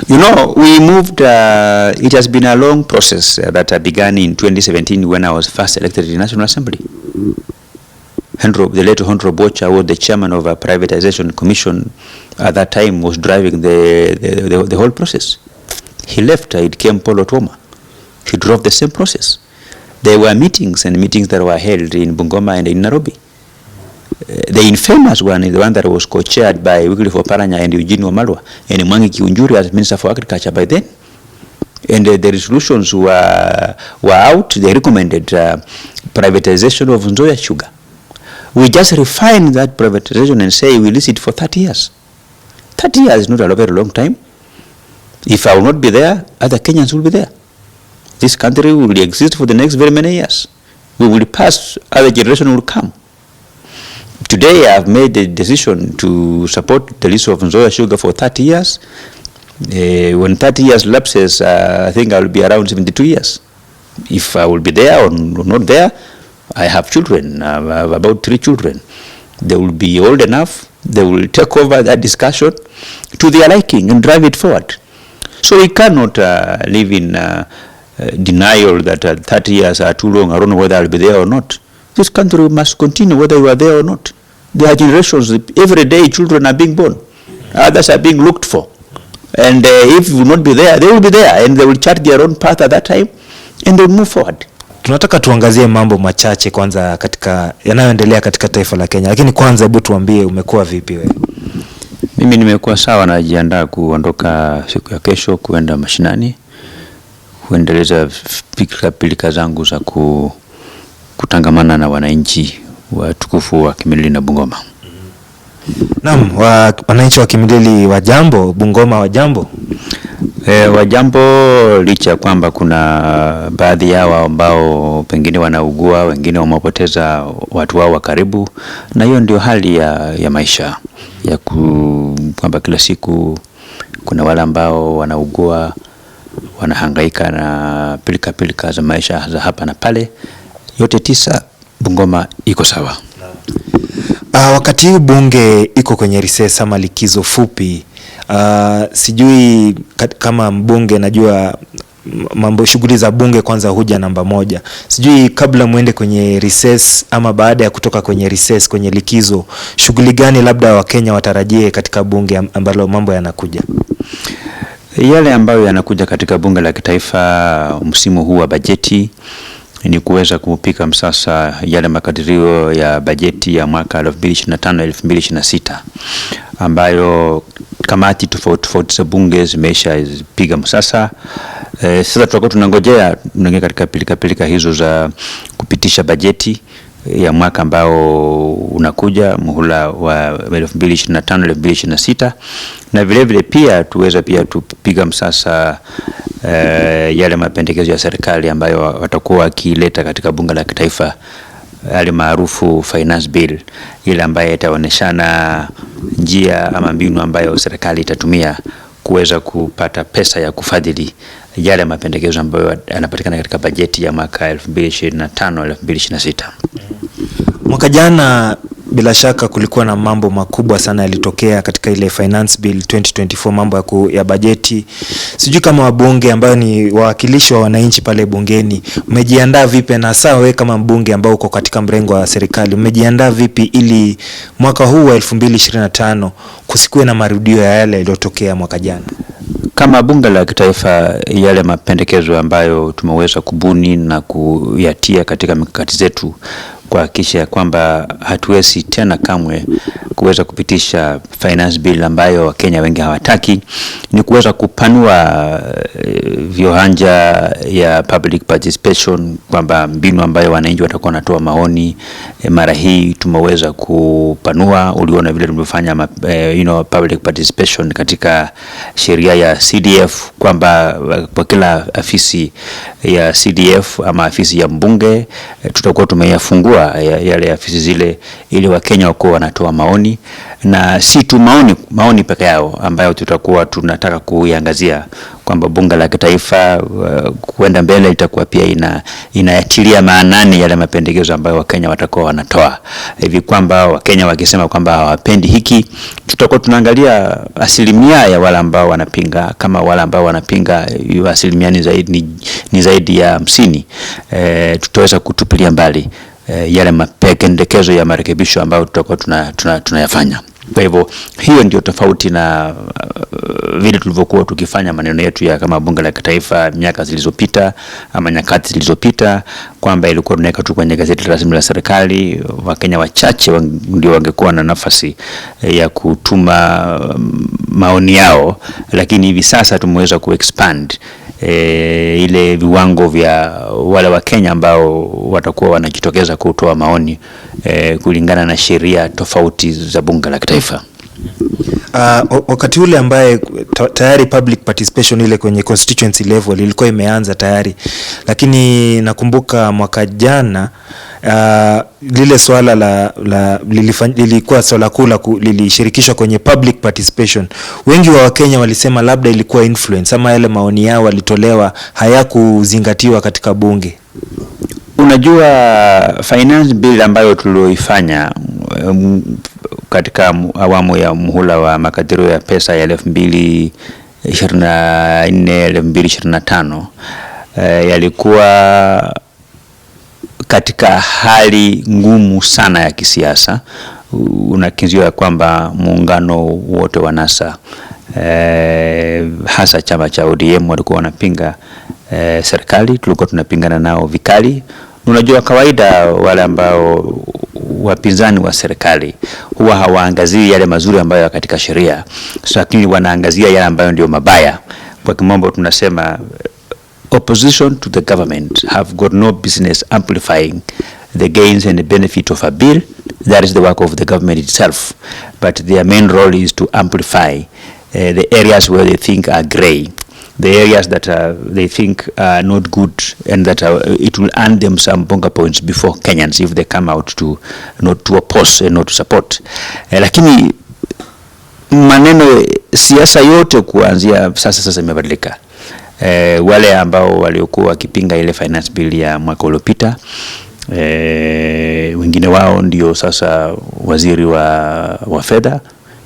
You know, we moved, it has been a long process that began in 2017 when I was first elected in the National Assembly. The late Honorable Bocha was the chairman of a privatization commission at that time, was driving the whole process. He left, it came Paul Otuoma. He drove the same process. There were meetings that were held in Bungoma and in Nairobi. The infamous one is the one that was co-chaired by Wycliffe Oparanya and Eugene Wamalwa and Mwangi Kiunjuri as Minister for Agriculture by then. And the resolutions were out. They recommended privatization of Nzoia sugar. We just refined that privatization and say we lease it for 30 years. 30 years is not a very long time. If I will not be there, other Kenyans will be there. This country will exist for the next very many years. We will pass, other generation will come. Today I have made the decision to support the lease of Nzoia sugar for 30 years. When 30 years lapses, I think I will be around 72 years. If I will be there or not there, I have children. I have about 3 children. They will be old enough. They will take over that discussion to their liking and drive it forward. So we cannot live in denial that 30 years are too long. I don't know whether I'll be there or not. This country must continue whether you are there or not. There are generations, every day children are being born. Others are being looked for. And if you will not be there, they will be there and they will chart their own path at that time and they will move forward. Tunataka tuangazie mambo machache kwanza katika yanayoendelea katika taifa la Kenya. Lakini kwanza hebu tuambie umekuwa vipi wewe? Mimi nimekuwa sawa, najiandaa kuondoka siku ya kesho kuenda mashinani, kuendeleza pilika zangu za kutangamana na wananchi watukufu wa Kimilili na Bungoma. Naam, wananchi wa Kimilili wa jambo, Bungoma wa jambo. Wa jambo, licha kwamba kuna baadhi yao ambao pengine wanaugua, wengine wamepoteza watu wao wa karibu, na hiyo ndio hali ya maisha ya kwamba kila siku kuna wale ambao wanaugua, wanahangaika na pilika za maisha za hapa na pale. Yote tisa, Bungoma iko sawa. Wakati huu bunge iko kwenye recess ama likizo fupi, sijui kama mbunge, najua mambo shughuli za bunge kwanza huja namba moja. Sijui kabla muende kwenye recess ama baada ya kutoka kwenye recess kwenye likizo, shughuli gani labda Wakenya watarajie katika bunge ambalo mambo yanakuja? Yale ambayo yanakuja katika bunge la kitaifa msimu huu wa bajeti ni kuweza kupika msasa yale makadirio ya bajeti ya mwaka 2025-2026 ambayo kamati tofauti za bunge zimeshapiga msasa. Sasa tutakuwa tunangojea katika pilika hizo za kupitisha bajeti ya mwaka ambao unakuja, muhula wa 2025-2026, na vile pia tuweza tupiga msasa yale mapendekezo ya serikali ambayo watakuwa wakileta katika bunge la kitaifa, yale maarufu finance bill, ile ambayo itaoneshana njia ama mbinu ambayo serikali itatumia kuweza kupata pesa ya kufadhili yale mapendekezo ambayo yanapatikana katika bajeti ya mwaka 2025-2026. Mwaka jana bila shaka kulikuwa na mambo makubwa sana yalitokea katika ile finance bill 2024, mambo ya bajeti. Sijui kama wabunge ambao ni wawakilishi wa wananchi pale bungeni, umejiandaa vipi, na sawa wewe kama mbunge ambao uko katika mrengo wa serikali, umejiandaa vipi ili mwaka huu wa 2025 kusikue na marudio ya yale yaliyotokea mwaka jana? Kama bunge la kitaifa, yale mapendekezo ambayo tumeweza kubuni na kuyatia katika mikakati zetu kuhakikisha kwamba hatuwezi tena kamwe kuweza kupitisha finance bill ambayo Wakenya wengi hawataki, ni kuweza kupanua viwanja ya public participation, kwamba mbinu ambayo wananchi watakuwa wanatoa maoni. Mara hii tumeweza kupanua, uliona vile tumefanya public participation katika sheria ya CDF, kwamba kwa kila afisi ya CDF ama afisi ya mbunge tutakuwa tumeyafungua tutafungua yale afisi zile ili Wakenya wako wanatoa maoni, na si tu maoni peke yao ambayo tutakuwa tunataka kuiangazia kwamba bunge la kitaifa kuenda mbele itakuwa pia inaatilia maanani yale mapendekezo ambayo Wakenya watakuwa wanatoa, hivi kwamba Wakenya wakisema kwamba hawapendi hiki, tutakuwa tunaangalia asilimia ya wale ambao wanapinga. Kama wale ambao wanapinga asilimia ni zaidi ya 50, tutaweza kutupilia mbali yale mapendekezo ya marekebisho ambayo tutakuwa tunayafanya. Kwa hivyo hiyo ndio tofauti na vile tulivyokuwa tukifanya maneno yetu ya kama bunge la kitaifa miaka zilizopita ama nyakati zilizopita, kwamba ilikuwa tunaweka tu kwenye gazeti rasmi la serikali. Wakenya wachache ndio wangekuwa na nafasi ya kutuma maoni yao, lakini hivi sasa tumeweza kuexpand ile viwango vya wale wa Kenya ambao watakuwa wanajitokeza kutoa maoni kulingana na sheria tofauti za bunge la kitaifa. Wakati ule ambaye tayari public participation ile kwenye constituency level ilikuwa imeanza tayari, lakini nakumbuka mwaka jana lile swala lilikuwa swala kula lilishirikishwa kwenye public participation. Wengi wa Wakenya walisema labda ilikuwa influence ama yale maoni yao walitolewa hayakuzingatiwa katika bunge. Unajua, finance bill ambayo tulioifanya katika awamu ya muhula wa makadirio ya pesa ya 2024-2025 yalikuwa katika hali ngumu sana ya kisiasa. Unakinziwa kwamba muungano wote wa NASA, hasa chama cha ODM, walikuwa wanapinga serikali. Tulikuwa tunapingana nao vikali. Unajua, kawaida wale ambao wapinzani wa serikali huwa hawaangazii yale mazuri ambayo katika sheria, lakini wanaangazia yale ambayo ndio mabaya. Kwa kimombo tunasema opposition to the government have got no business amplifying the gains and the benefit of a bill. That is the work of the government itself, but their main role is to amplify the areas where they think are grey, the areas that they think are not good, and that it will earn them some bonga points before Kenyans if they come out to not to oppose and not to support. Lakini maneno siasa yote kuanzia sasa imebadilika. Wale ambao waliokuwa wakipinga ile finance bill ya mwaka uliopita, wengine wao ndio sasa waziri wa fedha,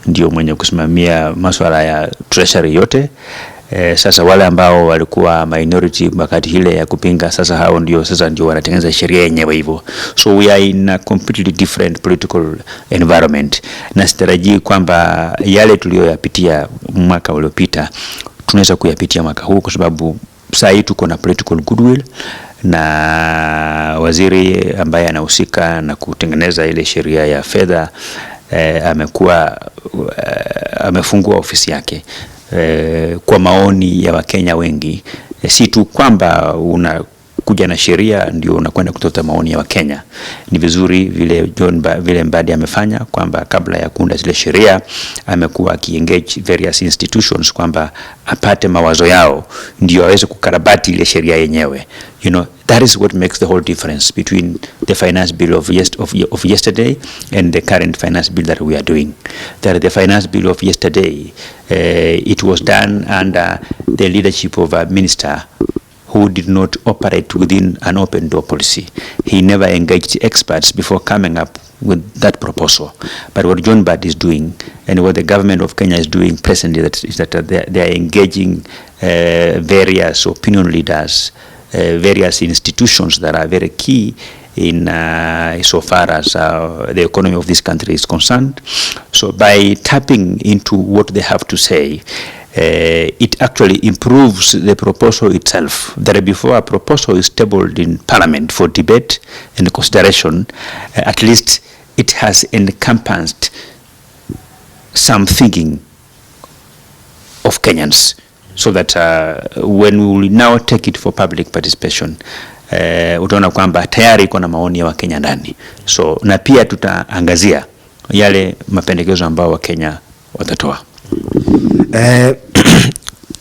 ndio mwenye kusimamia masuala ya treasury yote. Sasa wale ambao walikuwa minority wakati ile ya kupinga, sasa hao ndio wanatengeneza sheria yenyewe hivyo. So we are in a completely different political environment, na sitarajii kwamba yale tuliyoyapitia mwaka uliopita tunaweza kuyapitia mwaka huu, kwa sababu sasa hii tuko na political goodwill, na waziri ambaye anahusika na kutengeneza ile sheria ya fedha amefungua ofisi yake kwa maoni ya Wakenya wengi. Si tu kwamba unakuja na sheria ndio unakwenda kutoa maoni ya Wakenya. Ni vizuri vile Mbadi amefanya, kwamba kabla ya kuunda zile sheria amekuwa akiengage various institutions kwamba apate mawazo yao ndio aweze kukarabati ile sheria yenyewe. That is what makes the whole difference between the finance bill of yesterday and the current finance bill that we are doing. The finance bill of yesterday, it was done under the leadership of a minister who did not operate within an open door policy. He never engaged experts before coming up with that proposal. But what John Mbadi is doing, and what the government of Kenya is doing presently, is that they are engaging various opinion leaders, various institutions that are very key in so far as the economy of this country is concerned. So by tapping into what they have to say, it actually improves the proposal itself. That before a proposal is tabled in Parliament for debate and consideration, at least it has encompassed some thinking of Kenyans, so that when we will now take it for public participation, utaona kwamba tayari iko na maoni ya Wakenya ndani. So na pia tutaangazia yale mapendekezo ambao Wakenya watatoa.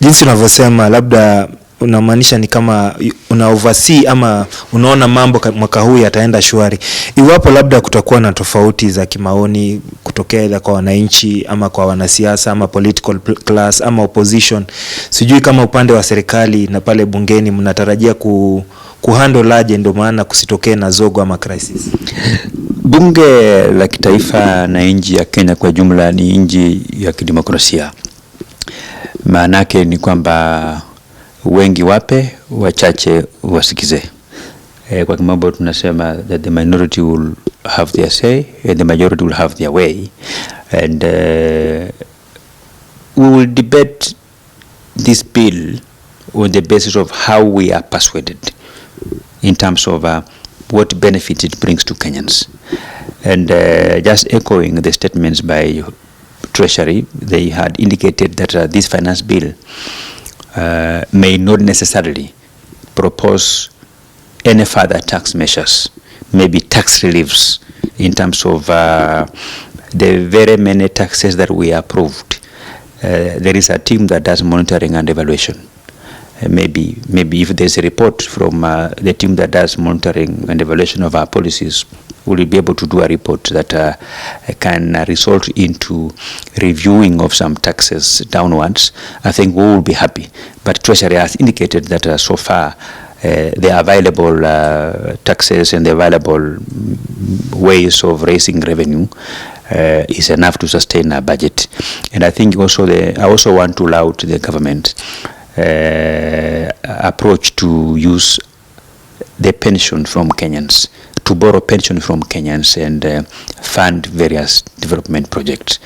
Jinsi unavyosema, labda unamaanisha ni kama una oversee ama unaona mambo mwaka huu yataenda shwari. Iwapo labda kutakuwa na tofauti za kimaoni kutokea ila kwa wananchi ama kwa wanasiasa ama political class ama opposition, sijui kama upande wa serikali na pale bungeni mnatarajia kuhandle aje ndio maana kusitokee na zogo ama crisis? Bunge la kitaifa na nchi ya Kenya kwa jumla ni nchi ya kidemokrasia. Maanake ni kwamba wengi wape, wachache wasikize. Kwa kimombo tunasema that the minority will have their say and the majority will have their way. And we will debate this bill on the basis of how we are persuaded in terms of what benefit it brings to Kenyans. And just echoing the statements by Treasury, they had indicated that this finance bill may not necessarily propose any further tax measures, maybe tax reliefs in terms of the very many taxes that we approved. There is a team that does monitoring and evaluation. Maybe if there's a report from the team that does monitoring and evaluation of our policies, we'll be able to do a report that can result into reviewing of some taxes downwards. I think we will be happy. But Treasury has indicated that so far the available taxes and the available ways of raising revenue is enough to sustain our budget. And I think also I also want to laud the government approach to use the pension from Kenyans, to borrow pension from Kenyans and fund various development projects.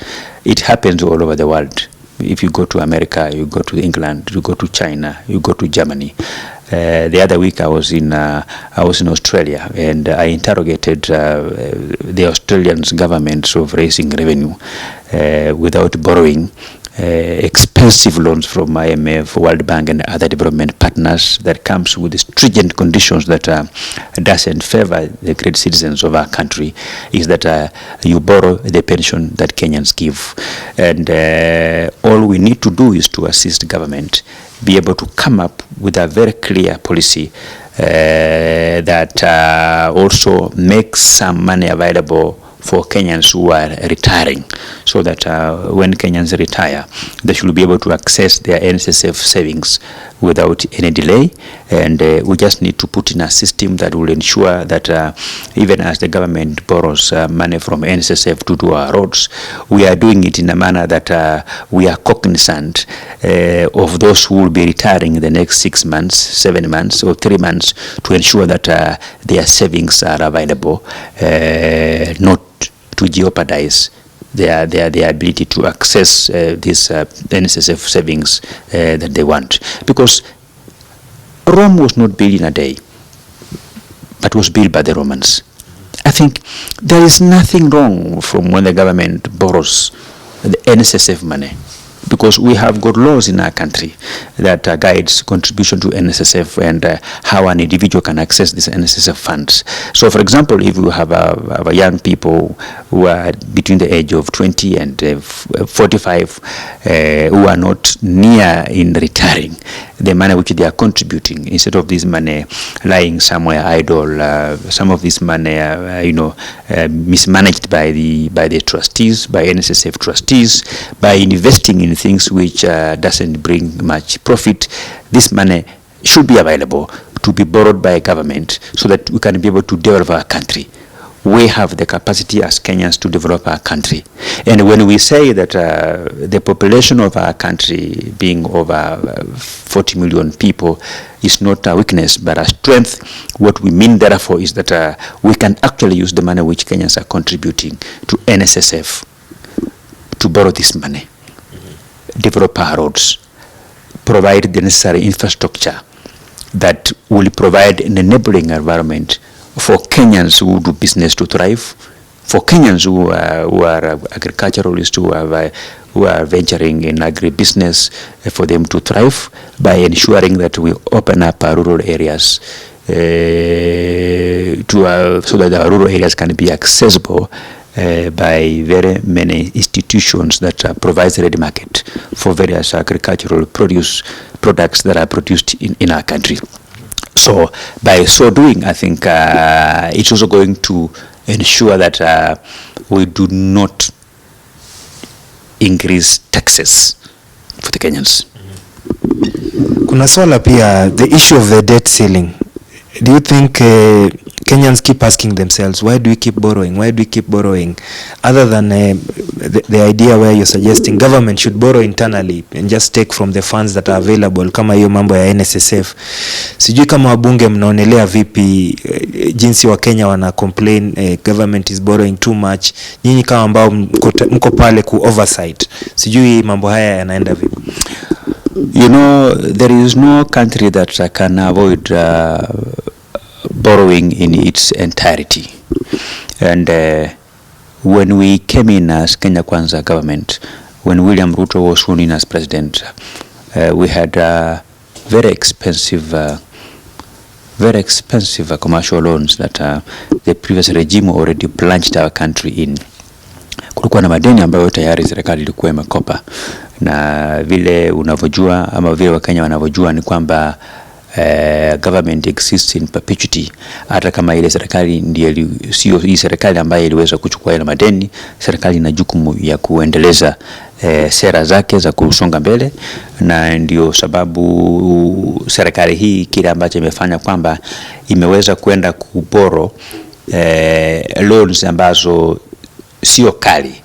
It happens all over the world. If you go to America, you go to England, you go to China, you go to Germany. The other week I was in Australia, and I interrogated the Australian government of raising revenue without borrowing expensive loans from IMF, World Bank and other development partners that comes with stringent conditions that doesn't favor the great citizens of our country, is that you borrow the pension that Kenyans give. And all we need to do is to assist government be able to come up with a very clear policy that also makes some money available for Kenyans who are retiring, so that when Kenyans retire, they should be able to access their NSSF savings without any delay. And we just need to put in a system that will ensure that even as the government borrows money from NSSF to do our roads, we are doing it in a manner that we are cognizant of those who will be retiring in the next 6 months, 7 months or 3 months, to ensure that their savings are available, not to jeopardize their ability to access these NSSF savings that they want. Because Rome was not built in a day, but was built by the Romans. I think there is nothing wrong from when the government borrows the NSSF money, because we have got laws in our country that guides contribution to NSSF and how an individual can access these NSSF funds. So, for example, if you have young people who are between the age of 20 and 45 who are not near in retiring, the money which they are contributing, instead of this money lying somewhere idle, some of this money, mismanaged by the trustees, by NSSF trustees, by investing in things which doesn't bring much profit. This money should be available to be borrowed by a government so that we can be able to develop our country. We have the capacity as Kenyans to develop our country. And when we say that the population of our country being over 40 million people is not a weakness but a strength, what we mean therefore is that we can actually use the money which Kenyans are contributing to NSSF to borrow this money, develop our roads, provide the necessary infrastructure that will provide an enabling environment for Kenyans who do business to thrive, for Kenyans who are agriculturalists, who are venturing in agribusiness, for them to thrive by ensuring that we open up our rural areas so that our rural areas can be accessible by very many institutions that provides ready market for various agricultural products that are produced in our country. So by so doing, I think it's also going to ensure that we do not increase taxes for the Kenyans. Kuna swala pia, the issue of the debt ceiling. Do you think Kenyans keep asking themselves, why do we keep borrowing? Why do we keep borrowing? Other than the idea where you're suggesting government should borrow internally and just take from the funds that are available, kama hiyo mambo ya NSSF. Sijui kama wabunge mnaonelea vipi jinsi wa Kenya wana complain government is borrowing too much. Nyinyi kama ambao mko pale ku oversight, sijui mambo haya yanaenda vipi? You know, there is no country that can avoid borrowing in its entirety. And when we came in as Kenya Kwanza government, when William Ruto was sworn in as president, we had very expensive commercial loans that the previous regime already plunged our country in. Kulikuwa na madeni ambayo tayari serikali ilikuwa imekopa, na vile unavyojua ama vile Wakenya wanavyojua ni kwamba government exists in perpetuity. Hata kama ile serikali ndiyo sio hii serikali ambayo iliweza kuchukua ile madeni, serikali ina jukumu ya kuendeleza sera zake za kusonga mbele, na ndio sababu serikali hii kile ambacho imefanya kwamba imeweza kwenda kuboro loans ambazo sio kali.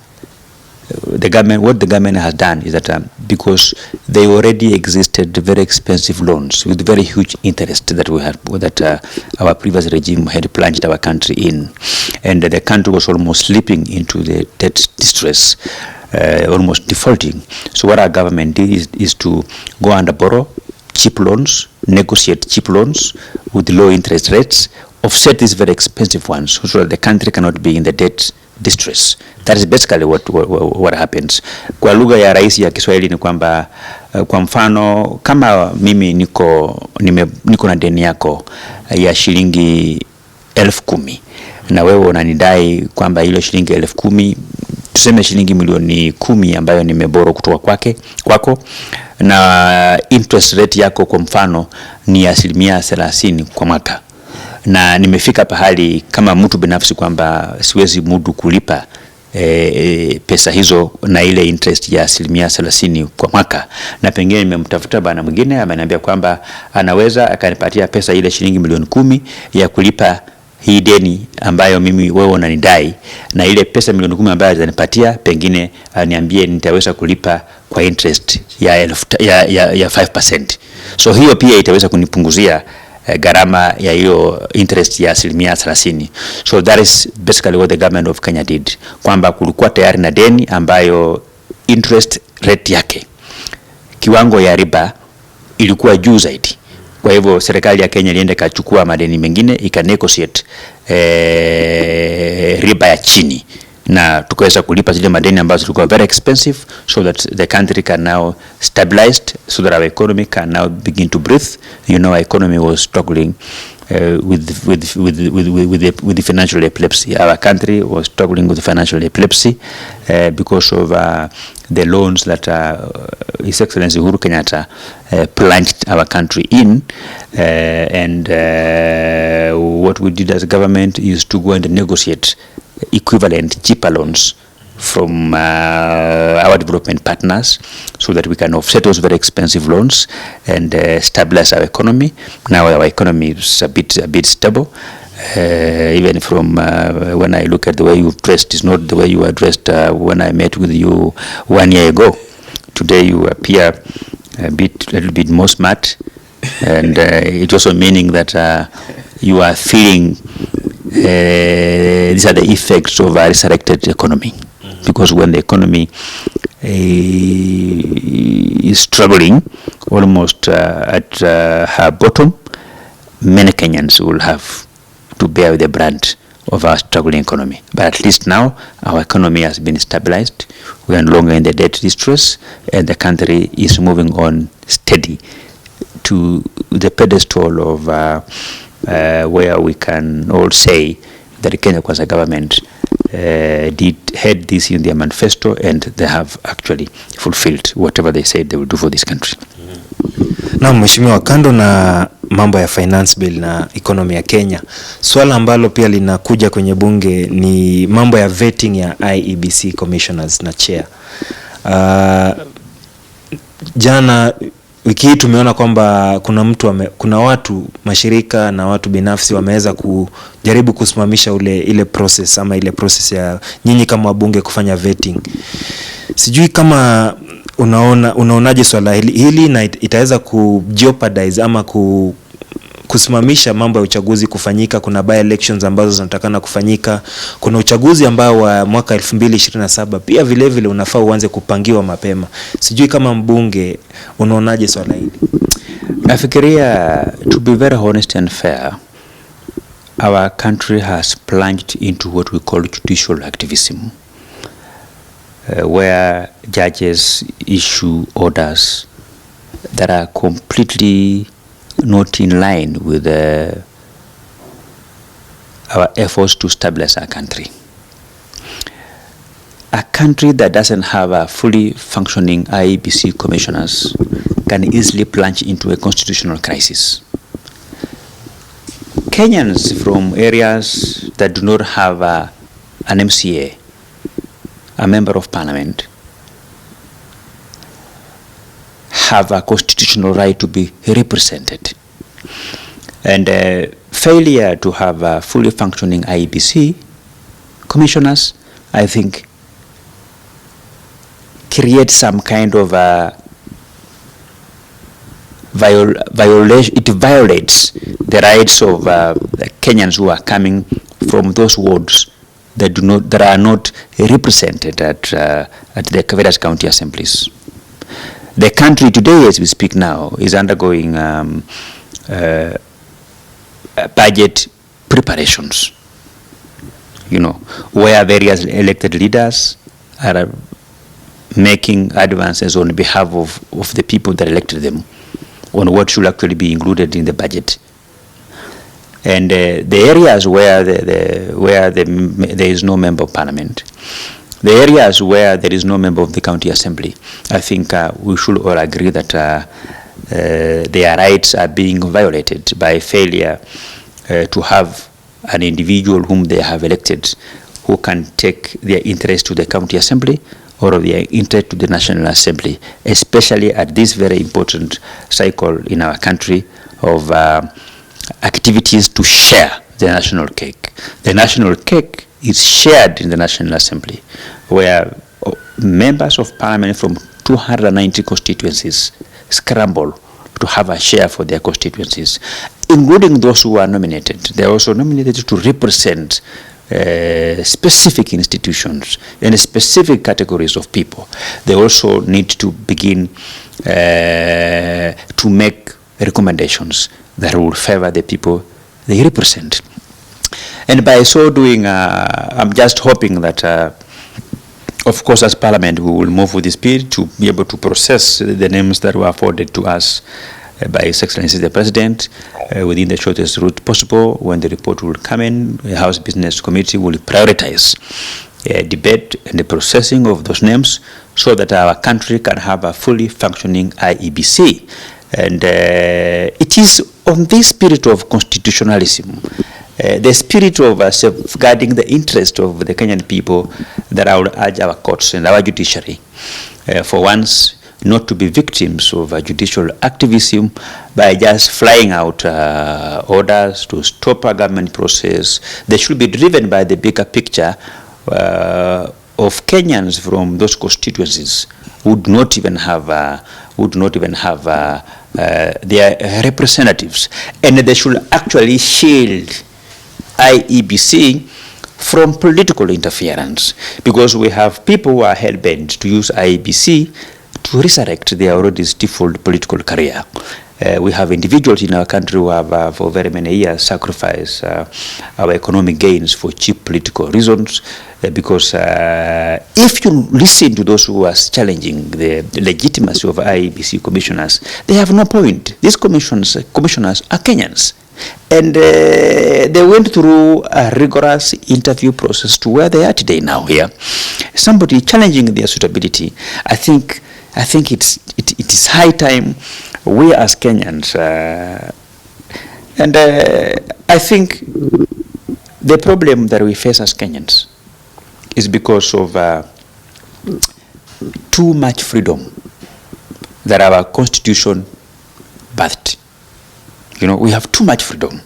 What the government has done is that because they already existed very expensive loans with very huge interest that our previous regime had plunged our country in, and the country was almost slipping into the debt distress, almost defaulting. So what our government did is to go and borrow cheap loans, negotiate cheap loans with low interest rates, offset these very expensive ones, so that the country cannot be in the debt distress. That is basically what happens. Kwa lugha ya rahisi ya Kiswahili ni kwamba kwa mfano kama mimi niko na deni yako ya shilingi 10,000 na wewe unanidai kwamba ile shilingi 10,000, tuseme shilingi milioni 10 ambayo nimeboro kutoka kwako, na interest rate yako kwa mfano ni 30% kwa mwaka, na nimefika pahali kama mtu binafsi kwamba siwezi mudu kulipa pesa hizo na ile interest ya 30% kwa mwaka, na pengine nimemtafuta bana mwingine ameniambia kwamba anaweza akanipatia pesa ile shilingi milioni 10 ya kulipa hii deni ambayo mimi wewe unanidai, na ile pesa milioni 10 ambayo atanipatia pengine aniambie nitaweza kulipa kwa interest ya 5%. So hiyo pia itaweza kunipunguzia gharama ya hiyo interest ya 30%. So that is basically what the government of Kenya did, kwamba kulikuwa tayari na deni ambayo interest rate yake, kiwango ya riba ilikuwa juu zaidi. Kwa hivyo serikali ya Kenya ilienda kachukua madeni mengine ikanegotiate riba ya chini, na tukaweza kulipa zile madeni ambazo zilikuwa very expensive, so that the country can now stabilized, so that our economy can now begin to breathe. You know, our economy was struggling with the financial epilepsy. Our country was struggling with financial epilepsy because of the loans that His Excellency Uhuru Kenyatta plunged our country in, and what we did as a government is to go and negotiate equivalent cheaper loans from our development partners, so that we can offset those very expensive loans and stabilize our economy. Now our economy is a bit stable. Even from when I look at the way you've dressed, is not the way you were dressed when I met with you 1 year ago. Today you appear a little bit more smart, and it's also meaning that you are feeling these are the effects of a resurrected economy. Because when the economy is struggling almost at her bottom, many Kenyans will have to bear the brunt of our struggling economy. But at least now our economy has been stabilized. We are no longer in the debt distress, and the country is moving on steady to the pedestal of where we can all say that the Kenya Kwanza government had this in their manifesto, and they have actually fulfilled whatever they said they will do for this country. Na mheshimiwa, kando na mambo ya finance bill na economy ya Kenya, swala ambalo pia linakuja kwenye bunge ni mambo ya vetting ya IEBC commissioners na chair. Jana wiki hii tumeona kwamba kuna watu mashirika na watu binafsi wameweza kujaribu kusimamisha ile process ama ile process ya nyinyi kama wabunge kufanya vetting. Sijui kama unaonaje swala hili na itaweza kujeopardize ama kusimamisha mambo ya uchaguzi kufanyika. Kuna by elections ambazo zinatakana kufanyika, kuna uchaguzi ambao wa mwaka 2027 pia vile vile unafaa uanze kupangiwa mapema. Sijui kama mbunge unaonaje swala hili? Nafikiria, to be very honest and fair, our country has plunged into what we call judicial activism, where judges issue orders that are completely not in line with our efforts to stabilize our country. A country that doesn't have a fully functioning IEBC commissioners can easily plunge into a constitutional crisis. Kenyans from areas that do not have an MCA, a member of parliament, have a constitutional right to be represented. And failure to have a fully functioning IEBC commissioners, I think, creates some kind of violation. It violates the rights of the Kenyans who are coming from those wards that are not represented at the various county assemblies. The country today, as we speak now, is undergoing budget preparations, where various elected leaders are making advances on behalf of the people that elected them on what should actually be included in the budget. And the areas where there is no member of parliament, the areas where there is no member of the county assembly, I think we should all agree that their rights are being violated by failure to have an individual whom they have elected who can take their interest to the county assembly or their interest to the National Assembly, especially at this very important cycle in our country of activities to share the national cake. The national cake is shared in the National Assembly, where members of parliament from 290 constituencies scramble to have a share for their constituencies, including those who are nominated. They are also nominated to represent specific institutions and specific categories of people. They also need to begin to make recommendations that will favor the people they represent. And by so doing, I'm just hoping that, of course, as Parliament, we will move with the speed to be able to process the names that were afforded to us by His Excellency the President within the shortest route possible. When the report will come in, the House Business Committee will prioritize debate and the processing of those names so that our country can have a fully functioning IEBC. And it is on this spirit of constitutionalism, the spirit of safeguarding the interest of the Kenyan people, that I would urge our courts and our judiciary for once not to be victims of judicial activism by just flying out orders to stop a government process. They should be driven by the bigger picture of Kenyans from those constituencies who would not even have their representatives, and they should actually shield IEBC from political interference, because we have people who are hell-bent to use IEBC to resurrect their already stifled political career. We have individuals in our country who have for very many years sacrificed our economic gains for cheap political reasons, because if you listen to those who are challenging the legitimacy of IEBC commissioners, they have no point. These commissioners are Kenyans. And they went through a rigorous interview process to where they are today now here. Somebody challenging their suitability. I think it is high time we as Kenyans, and I think the problem that we face as Kenyans is because of too much freedom that our constitution birthed. You know, we have too much freedom.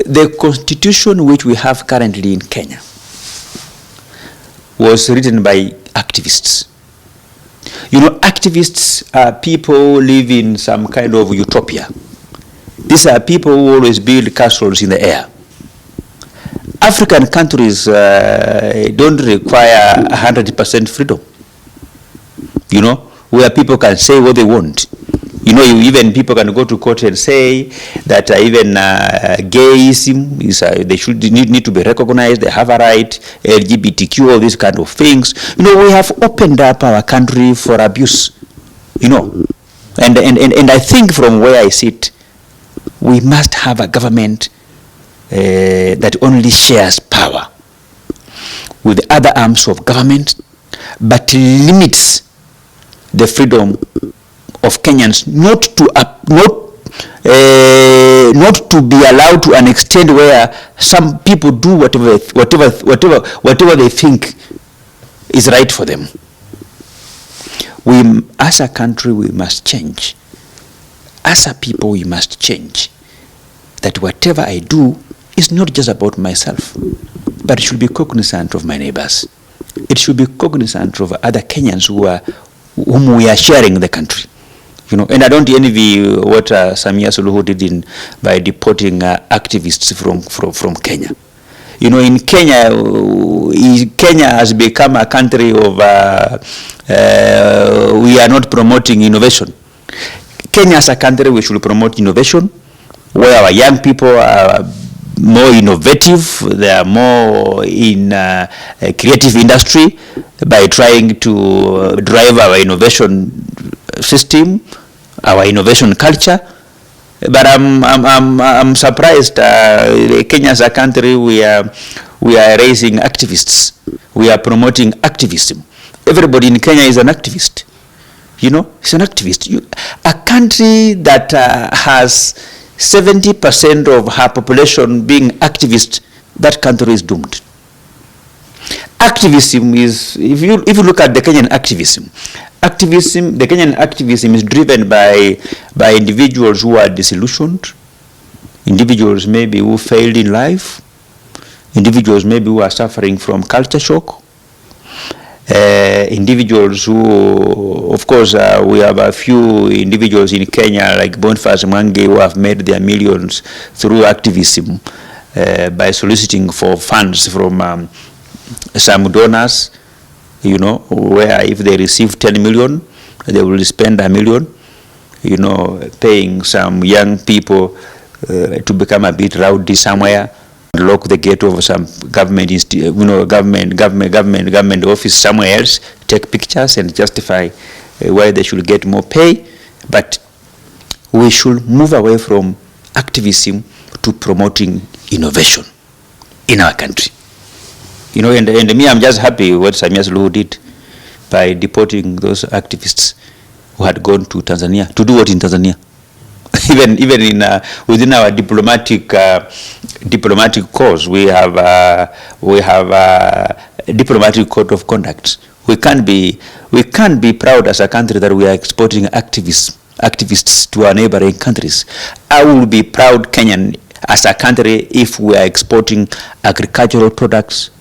The constitution which we have currently in Kenya was written by activists. You know, activists are people live in some kind of utopia. These are people who always build castles in the air. African countries don't require 100% freedom. You know, where people can say what they want. You know, even people can go to court and say that even gayism is they should need to be recognized. They have a right. LGBTQ, all these kind of things. You know, we have opened up our country for abuse. You know, and I think from where I sit, we must have a government that only shares power with other arms of government, but limits the freedom of Kenyans not to be allowed to an extent where some people do whatever they think is right for them. We, as a country, we must change. As a people, we must change. That whatever I do is not just about myself, but it should be cognizant of my neighbors. It should be cognizant of other Kenyans whom we are sharing the country. You know, and I don't envy what Samia Suluhu did by deporting activists from Kenya. You know, in Kenya, Kenya has become a country of we are not promoting innovation. Kenya as a country, we should promote innovation, where our young people are more innovative, they are more in creative industry by trying to drive our innovation system, our innovation culture. But I'm surprised. Kenya as a country, we are raising activists. We are promoting activism. Everybody in Kenya is an activist. You know, it's an activist. A country that has 70% of her population being activist, that country is doomed. Activism is, if you look at the Kenyan activism, the Kenyan activism is driven by individuals who are disillusioned, individuals maybe who failed in life, individuals maybe who are suffering from culture shock, individuals who, of course, we have a few individuals in Kenya like Boniface Mwangi who have made their millions through activism by soliciting for funds from some donors, you know, where if they receive 10 million, they will spend $1 million, you know, paying some young people to become a bit rowdy somewhere, lock the gate of some government office somewhere else, take pictures and justify why they should get more pay. But we should move away from activism to promoting innovation in our country. You know, and me, I'm just happy what Samia Suluhu did by deporting those activists who had gone to Tanzania to do what in Tanzania. even in within our diplomatic cause, we have a diplomatic code of conduct. We can't be proud as a country that we are exporting activists to our neighboring countries. I will be proud Kenyan as a country if we are exporting agricultural products,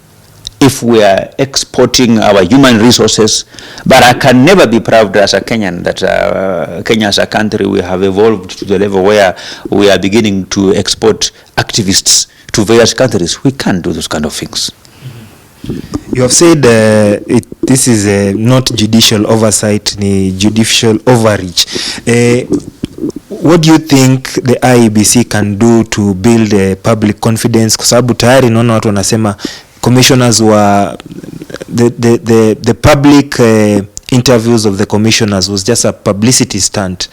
if we are exporting our human resources, but I can never be proud as a Kenyan that Kenya as a country, we have evolved to the level where we are beginning to export activists to various countries. We can't do those kind of things. You have said this is not judicial oversight, ni judicial overreach. What do you think the IEBC can do to build public confidence? Kwa sababu tayari naona watu wanasema commissioners were the public interviews of the commissioners was just a publicity stunt.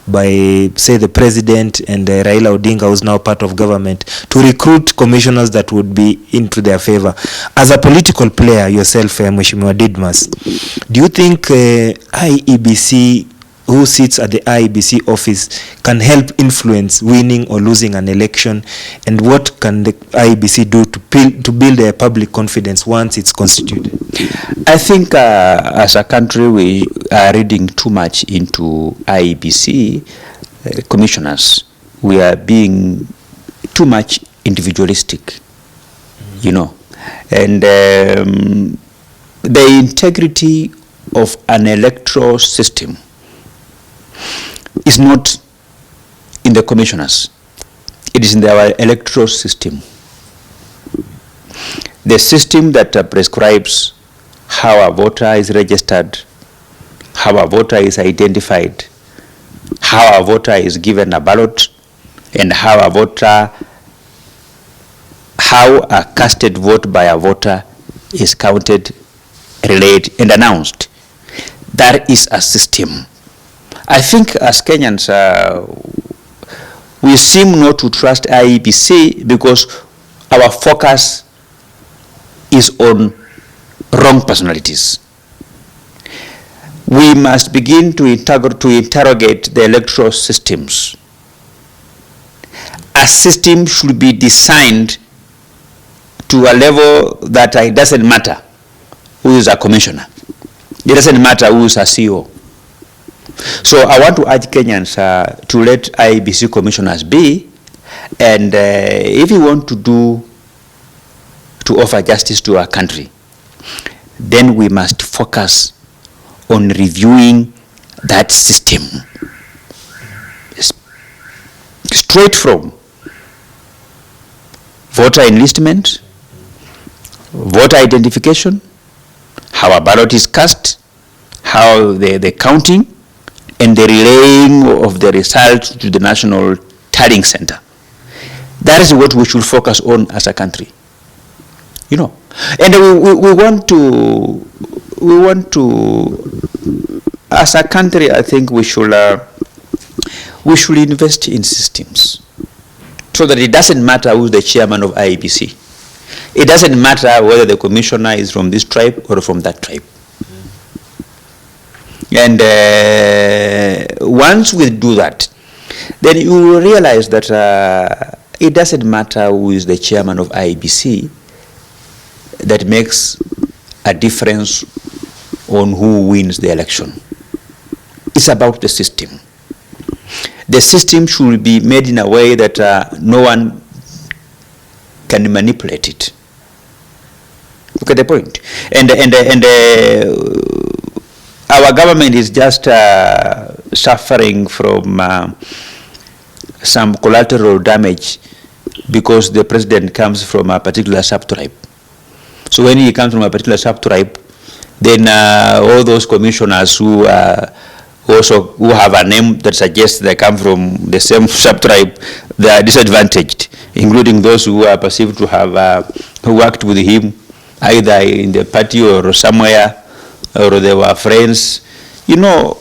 by, say, the president and Raila Odinga, who's now part of government, to recruit commissioners that would be into their favor. As a political player yourself, Mheshimiwa Didmus, do you think IEBC, who sits at the IEBC office, can help influence winning or losing an election? And what can the IEBC do to build their public confidence once it's constituted? I think as a country we are reading too much into IEBC commissioners. We are being too much individualistic, you know. And the integrity of an electoral system is not in the commissioners. It is in our electoral system. The system that prescribes how a voter is registered, how a voter is identified, how a voter is given a ballot, and how a casted vote by a voter is counted, relayed, and announced. That is a system. I think as Kenyans, we seem not to trust IEBC because our focus is on wrong personalities. We must begin to interrogate the electoral systems. A system should be designed to a level that it doesn't matter who is a commissioner. It doesn't matter who is a CEO. So I want to urge Kenyans to let IEBC commissioners be, and if we want to offer justice to our country, then we must focus on reviewing that system. Straight from voter enlistment, voter identification, how a ballot is cast, how the counting, and the relaying of the results to the national tallying center. That is what we should focus on as a country, you know. And we want to, as a country, I think we should invest in systems so that it doesn't matter who's the chairman of IEBC. It doesn't matter whether the commissioner is from this tribe or from that tribe. And once we do that, then you will realize that it doesn't matter who is the chairman of IEBC. That makes a difference on who wins the election. It's about the system. The system should be made in a way that no one can manipulate it. Look at the point. And our government is just suffering from some collateral damage because the president comes from a particular subtribe. So when he comes from a particular subtribe, then all those commissioners who have a name that suggests they come from the same subtribe, they are disadvantaged, including those who are perceived to have worked with him either in the party or somewhere, or they were friends. You know,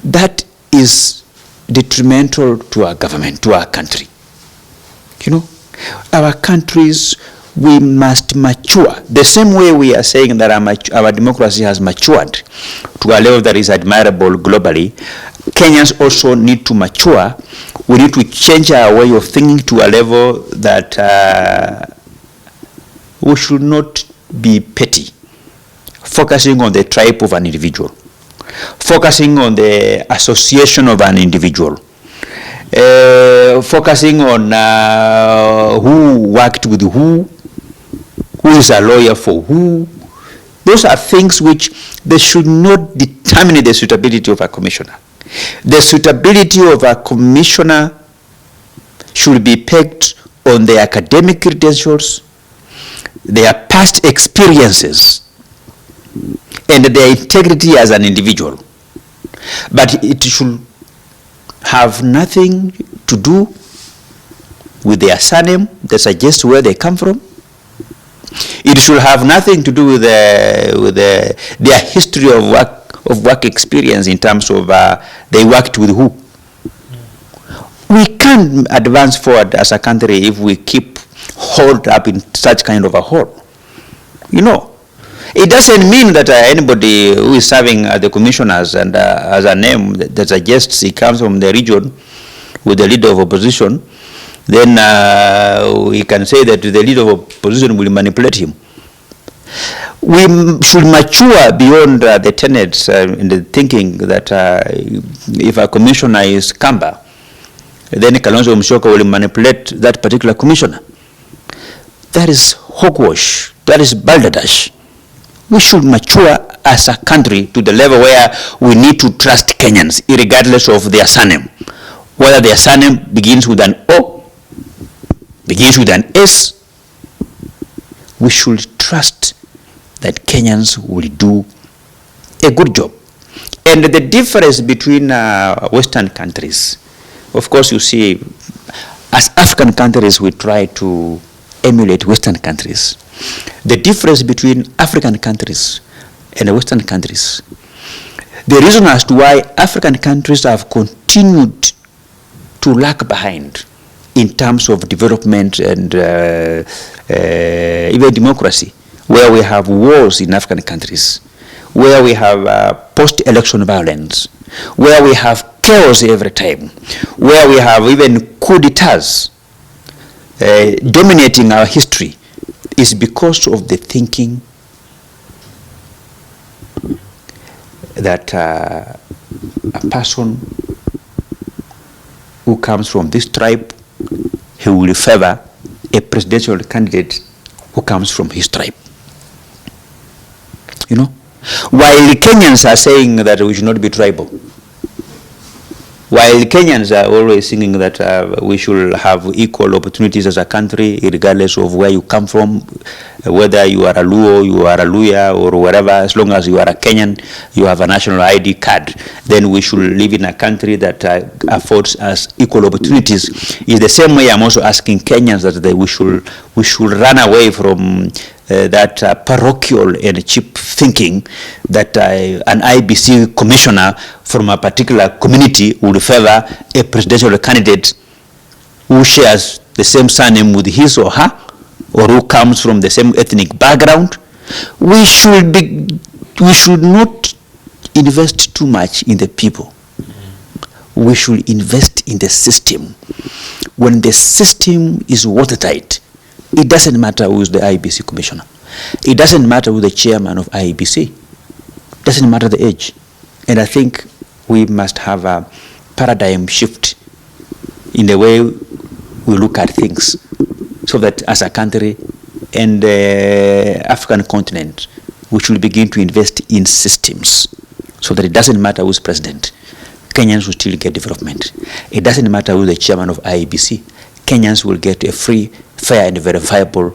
that is detrimental to our government, to our country. You know, our countries, we must mature. The same way we are saying that our democracy has matured to a level that is admirable globally, Kenyans also need to mature. We need to change our way of thinking to a level that we should not be petty, focusing on the tribe of an individual, focusing on the association of an individual, focusing on who worked with who is a lawyer for who. Those are things which they should not determine the suitability of a commissioner. The suitability of a commissioner should be pegged on their academic credentials, their past experiences, and their integrity as an individual. But it should have nothing to do with their surname that suggests where they come from. It should have nothing to do with their history of work of work experience in terms of they worked with who. We can't advance forward as a country if we keep holed up in such kind of a hole. You know, it doesn't mean that anybody who is serving the commissioners and as a name that suggests he comes from the region with the leader of opposition, then we can say that the leader of opposition will manipulate him. We should mature beyond the tenets in the thinking that if a commissioner is Kamba, then Kalonzo Musyoka will manipulate that particular commissioner. That is hogwash. That is balderdash. We should mature as a country to the level where we need to trust Kenyans, regardless of their surname. Whether their surname begins with an O, begins with an S, we should trust that Kenyans will do a good job. And the difference between Western countries, of course, you see, as African countries, we try to emulate Western countries. The difference between African countries and Western countries, the reason as to why African countries have continued to lag behind in terms of development and even democracy, where we have wars in African countries, where we have post-election violence, where we have chaos every time, where we have even coup d'etats dominating our history, is because of the thinking that a person who comes from this tribe, he will favor a presidential candidate who comes from his tribe. You know, while the Kenyans are saying that we should not be tribal, while Kenyans are always singing that we should have equal opportunities as a country, regardless of where you come from, whether you are a Luo, you are a Luya, or wherever, as long as you are a Kenyan, you have a national ID card, then we should live in a country that affords us equal opportunities. Is the same way I'm also asking Kenyans that we should run away from that parochial and cheap thinking that an IBC commissioner from a particular community would favor a presidential candidate who shares the same surname with his or her, or who comes from the same ethnic background. We should not invest too much in the people. We should invest in the system. When the system is watertight, it doesn't matter who is the IBC commissioner. It doesn't matter who the chairman of IBC. It doesn't matter the age. And I think we must have a paradigm shift in the way we look at things, so that as a country and the African continent, we should begin to invest in systems, so that it doesn't matter who's president, Kenyans will still get development. It doesn't matter who the chairman of IBC, Kenyans will get a free, fair and verifiable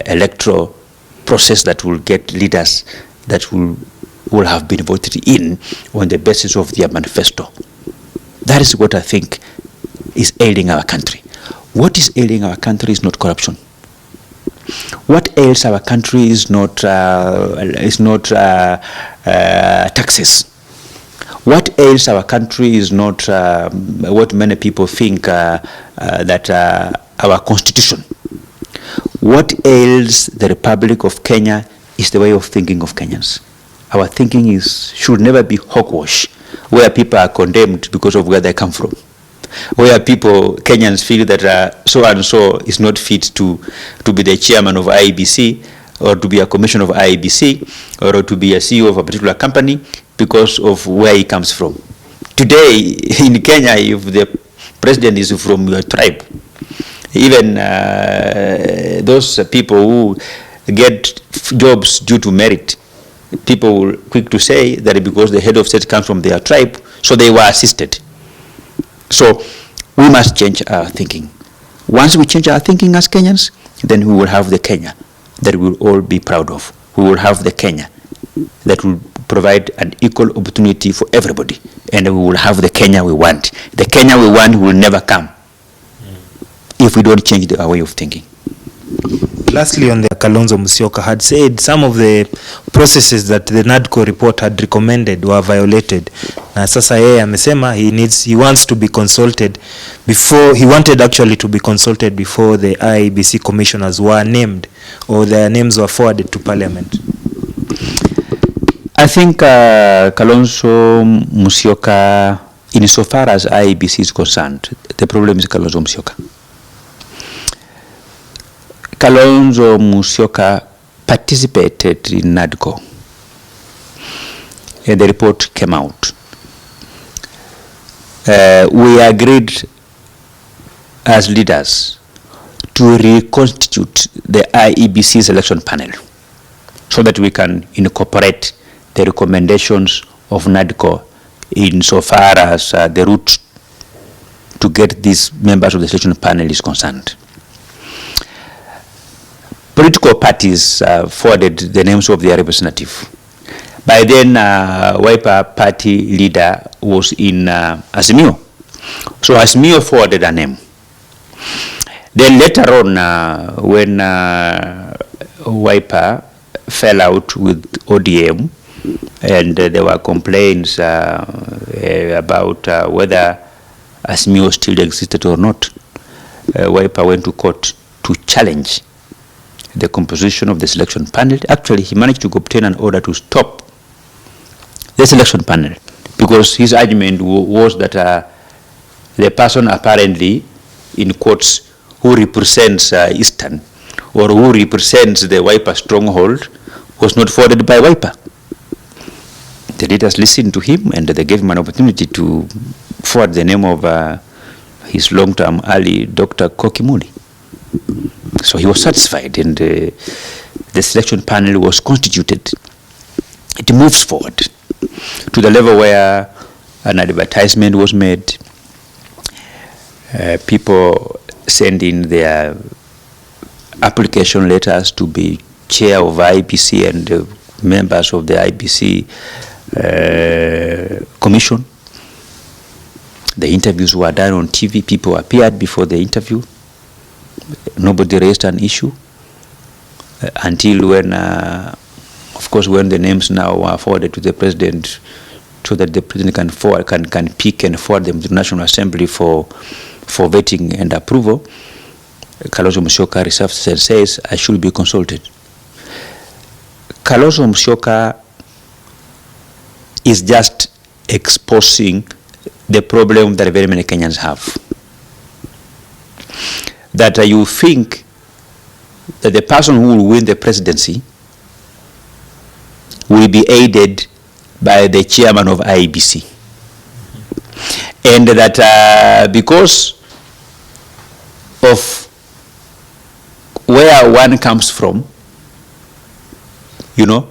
electoral process that will get leaders that will have been voted in on the basis of their manifesto. That is what I think is ailing our country. What is ailing our country is not corruption. What ails our country is not taxes. What ails our country is not what many people think that our constitution. What ails the Republic of Kenya is the way of thinking of Kenyans. Our thinking should never be hogwash, where people are condemned because of where they come from, where Kenyans feel that so and so is not fit to be the chairman of IBC, or to be a commissioner of IBC, or to be a CEO of a particular company because of where he comes from. Today in Kenya, if the president is from your tribe, even those people who get jobs due to merit, people will quick to say that because the head of state comes from their tribe, so they were assisted. So we must change our thinking. Once we change our thinking as Kenyans, then we will have the Kenya that we will all be proud of. We will have the Kenya that will provide an equal opportunity for everybody. And we will have the Kenya we want. The Kenya we want will never come if we don't change our way of thinking. Lastly, on the Kalonzo Musyoka had said some of the processes that the NADCO report had recommended were violated. Na sasa yeye amesema he wants to be consulted before, he wanted actually to be consulted before the IEBC commissioners were named or their names were forwarded to parliament. I think Kalonzo Musyoka, insofar as IEBC is concerned, the problem is Kalonzo Musyoka. Kalonzo Musyoka participated in NADCO, and the report came out. We agreed as leaders to reconstitute the IEBC selection panel so that we can incorporate the recommendations of NADCO insofar as the route to get these members of the selection panel is concerned. Political parties forwarded the names of their representative. By then, Wiper party leader was in Azimio. So Azimio forwarded a name. Then later on, when Wiper fell out with ODM, and there were complaints about whether Azimio still existed or not, Wiper went to court to challenge the composition of the selection panel. Actually, he managed to obtain an order to stop the selection panel because his argument was that the person apparently, in quotes, who represents Eastern or who represents the Wiper stronghold was not forwarded by Wiper. The leaders listened to him and they gave him an opportunity to forward the name of his long-term ally, Dr. Kokimuli. So he was satisfied, and the selection panel was constituted. It moves forward to the level where an advertisement was made. People send in their application letters to be chair of IBC and members of the IBC commission. The interviews were done on TV. People appeared before the interview. Nobody raised an issue until when, of course, when the names now are forwarded to the president, so that the president can pick and forward them to the National Assembly for vetting and approval. Kalonzo Musyoka reserves and says, I should be consulted. Kalonzo Musyoka is just exposing the problem that very many Kenyans have. That you think that the person who will win the presidency will be aided by the chairman of IEBC. And that because of where one comes from, you know,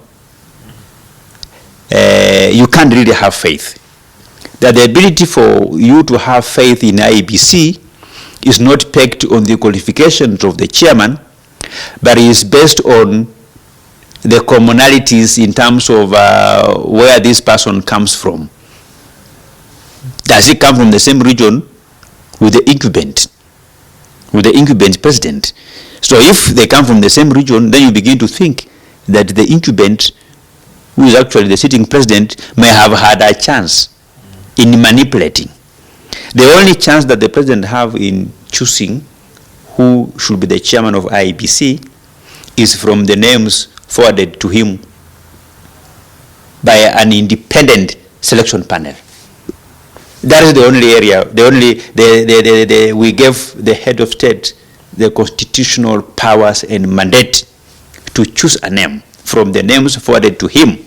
you can't really have faith. That the ability for you to have faith in IEBC is not pegged on the qualifications of the chairman, but is based on the commonalities in terms of where this person comes from. Does he come from the same region with the incumbent president? So if they come from the same region, then you begin to think that the incumbent, who is actually the sitting president, may have had a chance in manipulating. The only chance that the president have in choosing who should be the chairman of IEBC is from the names forwarded to him by an independent selection panel. That is the only area, we gave the head of state the constitutional powers and mandate to choose a name from the names forwarded to him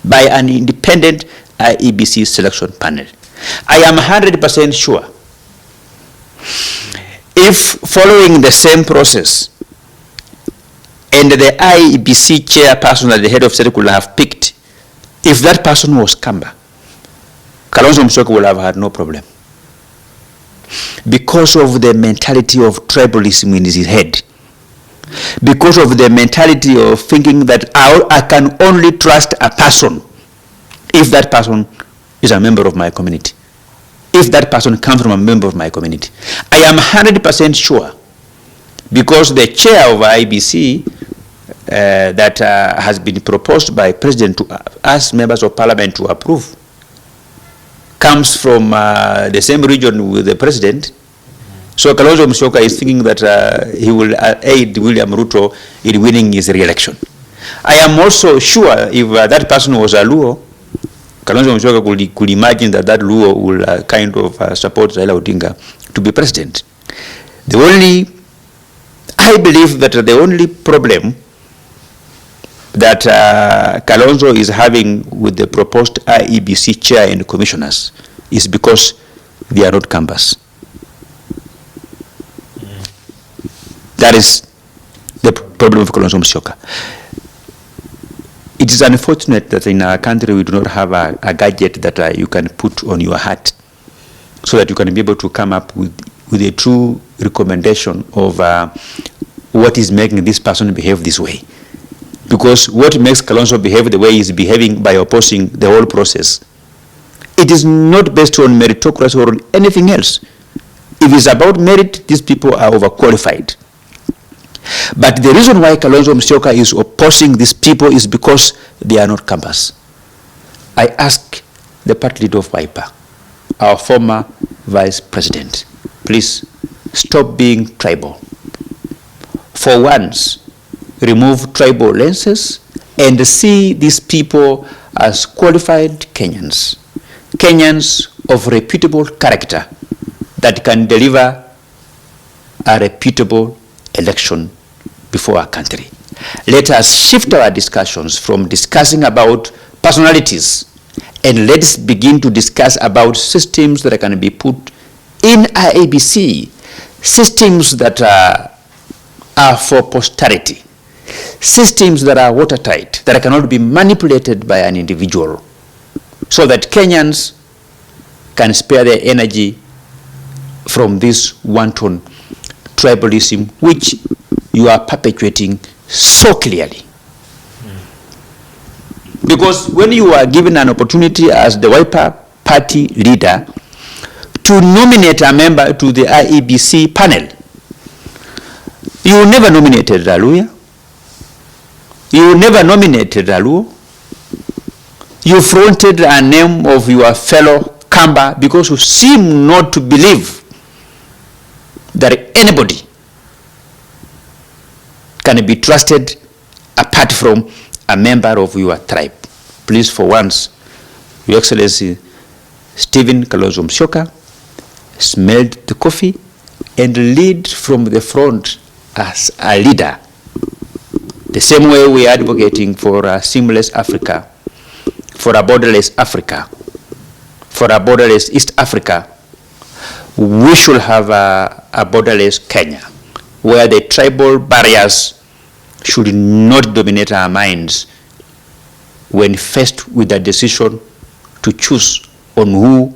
by an independent IEBC selection panel. I am 100% sure if following the same process and the IEBC chairperson that the head of state could have picked, if that person was Kamba, Kalonzo Musyoka would have had no problem. Because of the mentality of tribalism in his head. Because of the mentality of thinking that I can only trust a person if that person is a member of my community. If that person comes from a member of my community. I am 100% sure because the chair of IEBC that has been proposed by President to us members of Parliament to approve comes from the same region with the President. So Kalonzo Musyoka is thinking that he will aid William Ruto in winning his re-election. I am also sure if that person was a Luo, Kalonzo Musyoka could imagine that Luo will kind of support Raila Odinga to be president. I believe that the only problem that Kalonzo is having with the proposed IEBC chair and commissioners is because they are not campus. That is the problem of Kalonzo Musyoka. It is unfortunate that in our country we do not have a gadget that you can put on your hat so that you can be able to come up with a true recommendation of what is making this person behave this way. Because what makes Kalonzo behave the way he is behaving by opposing the whole process, it is not based on meritocracy or on anything else. If it's about merit, these people are overqualified. But the reason why Kalonzo Musyoka is opposing these people is because they are not campus. I ask the party leader of Wiper, our former vice president, please stop being tribal. For once, remove tribal lenses and see these people as qualified Kenyans, Kenyans of reputable character that can deliver a reputable election before our country. Let us shift our discussions from discussing about personalities and let's begin to discuss about systems that can be put in IEBC, systems that are for posterity, systems that are watertight, that cannot be manipulated by an individual, so that Kenyans can spare their energy from this wanton tribalism which you are perpetuating so clearly. Because when you are given an opportunity as the Wiper party leader to nominate a member to the IEBC panel, you never nominated Raluya, you never nominated Raluo, you fronted a name of your fellow Kamba because you seem not to believe that anybody can be trusted apart from a member of your tribe. Please, for once, Your Excellency Stephen Kalonzo Musyoka, smelled the coffee and lead from the front as a leader. The same way we are advocating for a seamless Africa, for a borderless Africa, for a borderless East Africa, we should have a borderless Kenya, where the tribal barriers should not dominate our minds when faced with a decision to choose on who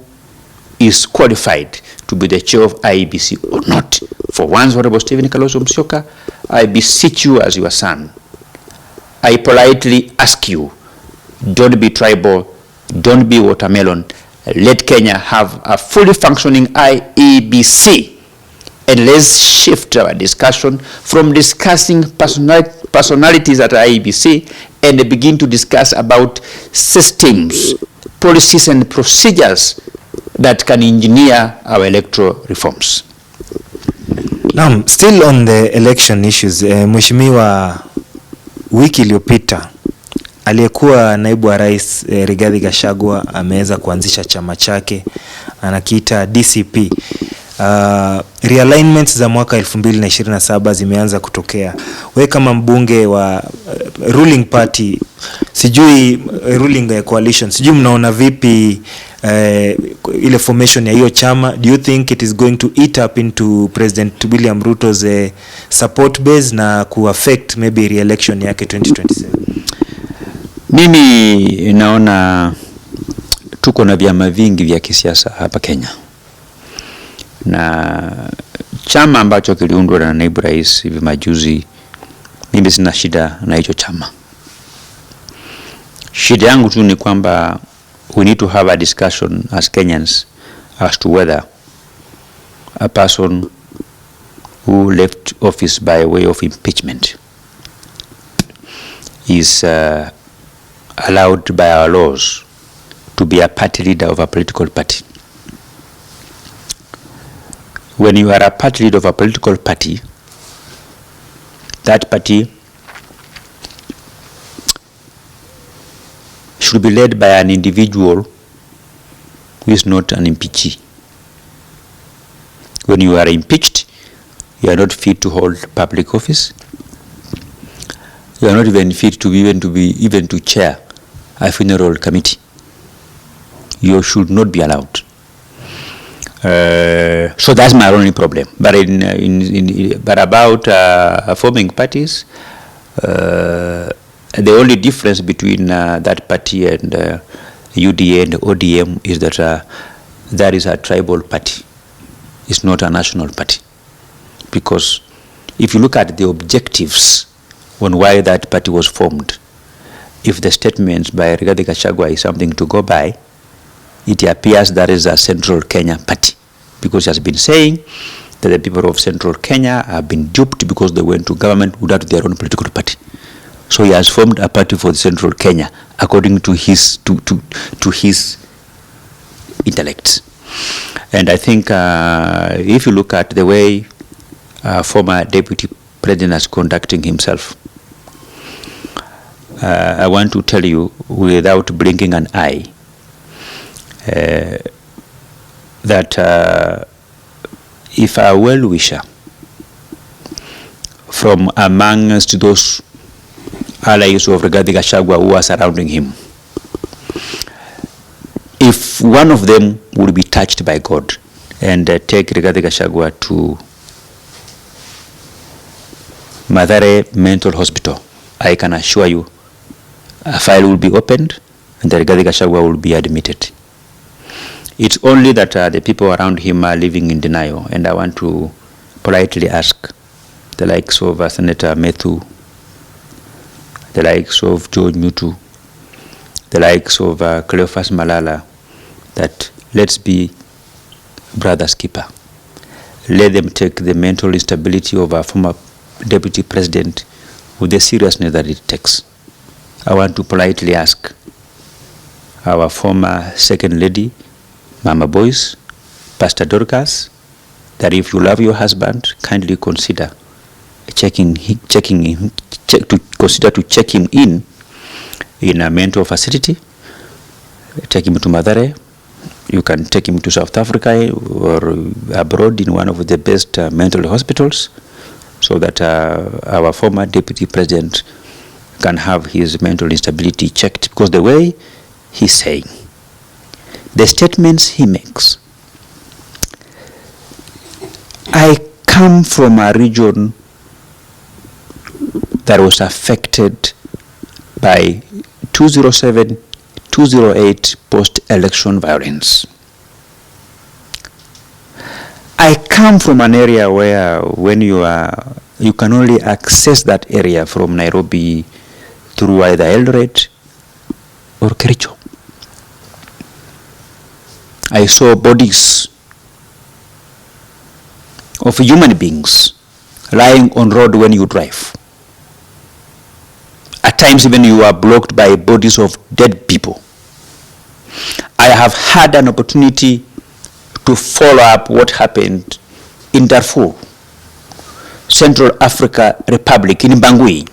is qualified to be the chair of IEBC or not. For once, Honorable Stephen Kalonzo Musyoka, I beseech you as your son, I politely ask you, don't be tribal, don't be watermelon. Let Kenya have a fully functioning IEBC. And let's shift our discussion from discussing personalities at IEBC and begin to discuss about systems, policies and procedures that can engineer our electoral reforms. Now, still on the election issues, Mheshimiwa, wiki iliyopita aliyekuwa naibu wa rais Rigathi Gachagua ameweza kuanzisha chama chake anakiita DCP. Realignments za mwaka 2027 zimeanza kutokea. We kama mbunge wa ruling party, sijui ruling coalition, sijui mnaona vipi ile formation ya hiyo chama? Do you think it is going to eat up into President William Ruto's support base na kuaffect maybe re-election yake 2027? Mimi naona tuko na vyama vingi vya kisiasa hapa Kenya, na chama ambacho kiliundwa na naibu rais hivi majuzi, mimi sina shida na hicho chama. Shida yangu tu ni kwamba we need to have a discussion as Kenyans as to whether a person who left office by way of impeachment is allowed by our laws to be a party leader of a political party. When you are a party leader of a political party, that party should be led by an individual who is not an impeachee. When you are impeached, you are not fit to hold public office. You are not even fit to chair a funeral committee. You should not be allowed. So that's my only problem. But about forming parties, the only difference between that party and UDA and ODM is that that is a tribal party. It's not a national party. Because if you look at the objectives on why that party was formed, if the statements by Rigathi Gachagua is something to go by, it appears that is a Central Kenya party, because he has been saying that the people of Central Kenya have been duped because they went to government without their own political party. So he has formed a party for Central Kenya according to his to his intellect. And I think if you look at the way former deputy president is conducting himself, I want to tell you without blinking an eye that if a well-wisher from amongst those allies of Rigathi Gachagua who are surrounding him, if one of them would be touched by God and take Rigathi Gachagua to Mathare Mental Hospital, I can assure you a file will be opened and the Rigathi Gachagua will be admitted. It's only that the people around him are living in denial, and I want to politely ask the likes of Senator Methu, the likes of George Mutu, the likes of Cleophas Malala, that let's be brother's keeper. Let them take the mental instability of our former deputy president with the seriousness that it takes. I want to politely ask our former second lady, Mama Boyce, Pastor Dorcas, that if you love your husband, kindly consider check him in a mental facility. Take him to Mathare. You can take him to South Africa or abroad in one of the best mental hospitals, so that our former deputy president can have his mental instability checked. Because the way he's saying, the statements he makes, I come from a region that was affected by 2007-2008 post-election violence. I come from an area where when you can only access that area from Nairobi through either Eldoret or Kericho. I saw bodies of human beings lying on road when you drive. At times even you are blocked by bodies of dead people. I have had an opportunity to follow up what happened in Darfur, Central Africa Republic, in Bangui,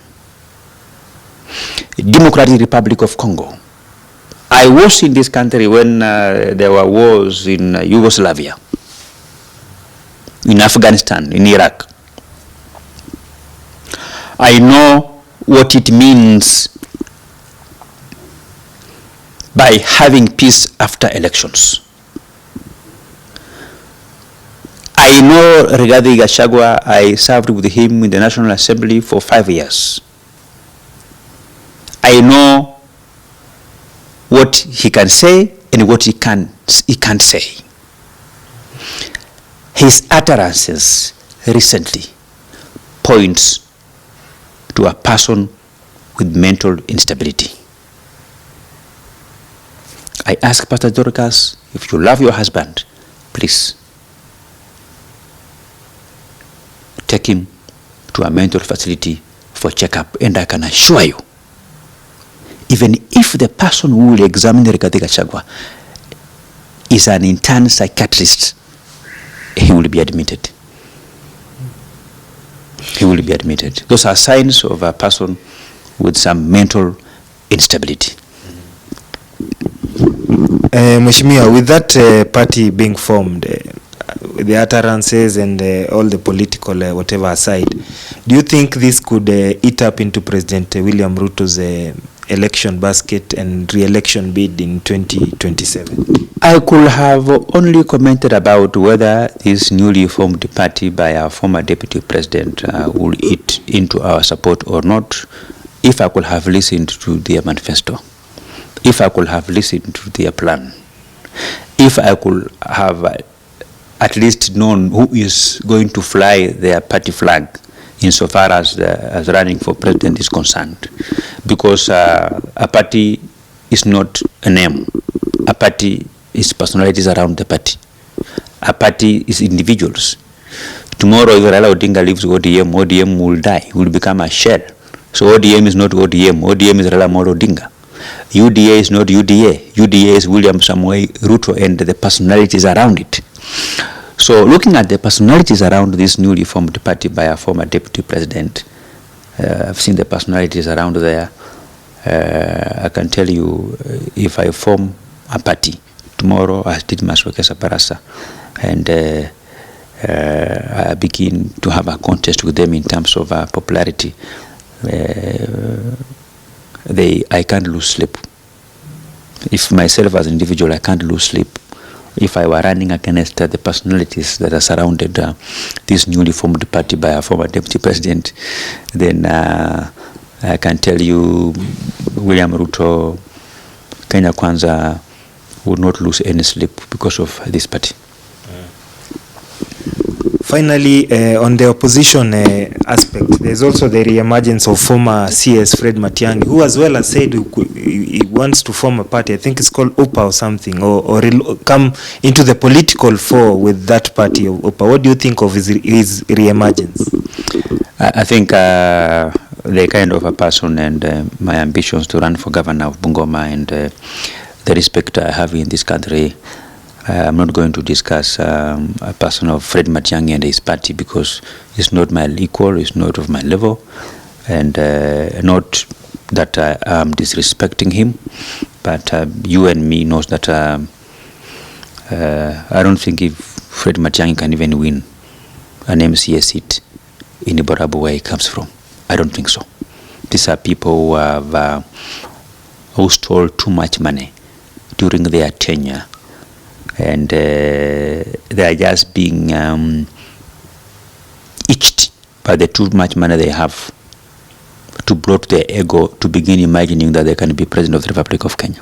Democratic Republic of Congo. I was in this country when there were wars in Yugoslavia, in Afghanistan, in Iraq. I know what it means by having peace after elections. I know Rigathi Gachagua. I served with him in the National Assembly for 5 years. I know what he can say and what he can't say. His utterances recently points to a person with mental instability. I ask Pastor Dorcas, if you love your husband, please take him to a mental facility for checkup. And I can assure you, even if the person who will examine Rigathi Gachagua is an intern psychiatrist, he will be admitted. He will be admitted. Those are signs of a person with some mental instability. Mheshimiwa, with that party being formed, the utterances and all the political whatever aside, do you think this could eat up into President William Ruto's election basket and re-election bid in 2027? I could have only commented about whether this newly formed party by our former deputy president will eat into our support or not, if I could have listened to their manifesto, if I could have listened to their plan, if I could have at least known who is going to fly their party flag insofar as running for president is concerned. Because a party is not a name. A party is personalities around the party. A party is individuals. Tomorrow, if Raila Odinga leaves ODM, ODM will die, will become a shell. So ODM is not ODM, ODM is Raila Amolo Odinga. UDA is not UDA, UDA is William Samoei Ruto and the personalities around it. So looking at the personalities around this newly formed party by a former deputy president, I've seen the personalities around there. I can tell you, if I form a party tomorrow, as Didmus Barasa, and I begin to have a contest with them in terms of popularity, I can't lose sleep. If myself as an individual, I can't lose sleep. If I were running against the personalities that are surrounded this newly formed party by a former deputy president, then I can tell you William Ruto, Kenya Kwanza would not lose any sleep because of this party. Finally, on the opposition aspect, there's also the re-emergence of former CS Fred Matiang'i, who as well has said he wants to form a party. I think it's called UPA or something, or come into the political fore with that party of UPA. What do you think of his re-emergence? I think the kind of a person and my ambitions to run for governor of Bungoma and the respect I have in this country, I'm not going to discuss a person of Fred Matiang'i and his party because it's not my equal, it's not of my level, and not that I am disrespecting him, but you and me knows that I don't think if Fred Matiang'i can even win an MCA seat in Iborabu where he comes from. I don't think so. These are people who have who stole too much money during their tenure. And they are just being itched by the too much money they have to bloat their ego to begin imagining that they can be president of the Republic of Kenya.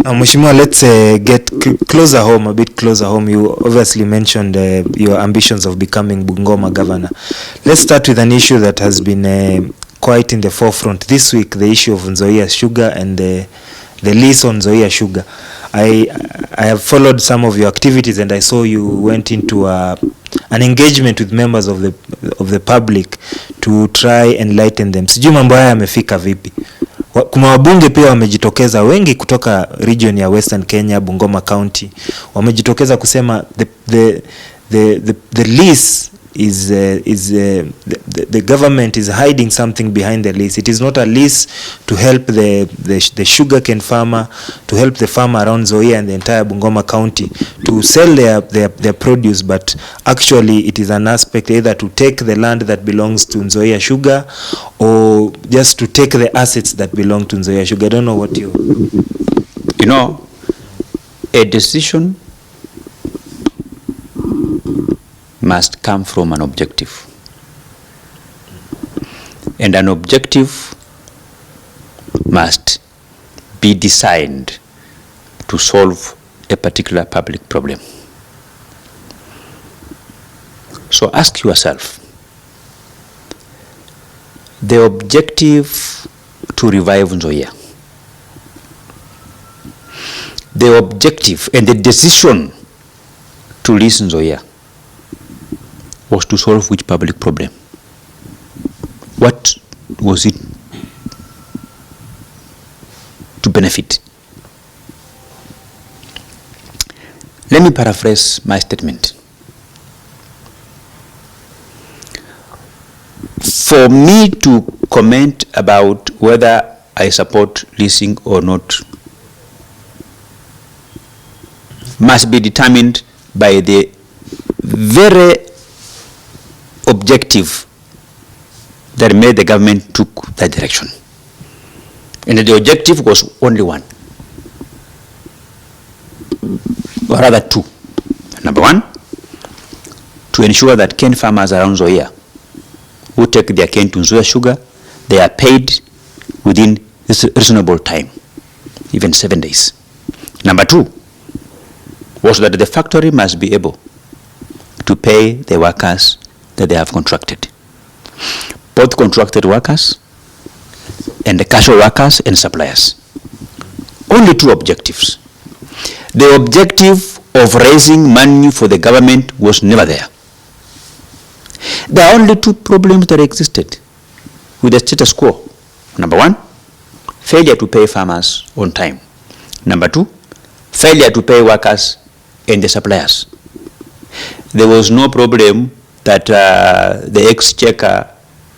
Mheshimiwa, let's get closer home, a bit closer home. You obviously mentioned your ambitions of becoming Bungoma governor. Let's start with an issue that has been quite in the forefront this week, the issue of Nzoia sugar and the lease on Nzoia sugar. I have followed some of your activities and I saw you went into an engagement with members of the public to try and enlighten them. Sijui mambo haya yamefika vipi? Kuna wabunge pia wamejitokeza wengi kutoka region ya Western Kenya, Bungoma County. Wamejitokeza kusema the lease is the government is hiding something behind the lease. It is not a lease to help the sugarcane farmer, to help the farmer around Nzoia and the entire Bungoma County to sell their produce, but actually it is an aspect either to take the land that belongs to Nzoia sugar or just to take the assets that belong to Nzoia sugar. I don't know what you know, a decision must come from an objective. And an objective must be designed to solve a particular public problem. So ask yourself, the objective to revive Nzoia, the objective and the decision to lease Nzoia was to solve which public problem? What was it to benefit? Let me paraphrase my statement. For me to comment about whether I support leasing or not must be determined by the very objective that made the government took that direction. And the objective was only one, or rather two. Number one, to ensure that cane farmers around Nzoia who take their cane to Nzoia sugar, they are paid within reasonable time, even 7 days. Number two was that the factory must be able to pay the workers that they have contracted, both contracted workers and the casual workers and suppliers. Only two objectives. The objective of raising money for the government was never there. There are only two problems that existed with the status quo. Number one, failure to pay farmers on time. Number two, failure to pay workers and the suppliers. There was no problem that the exchequer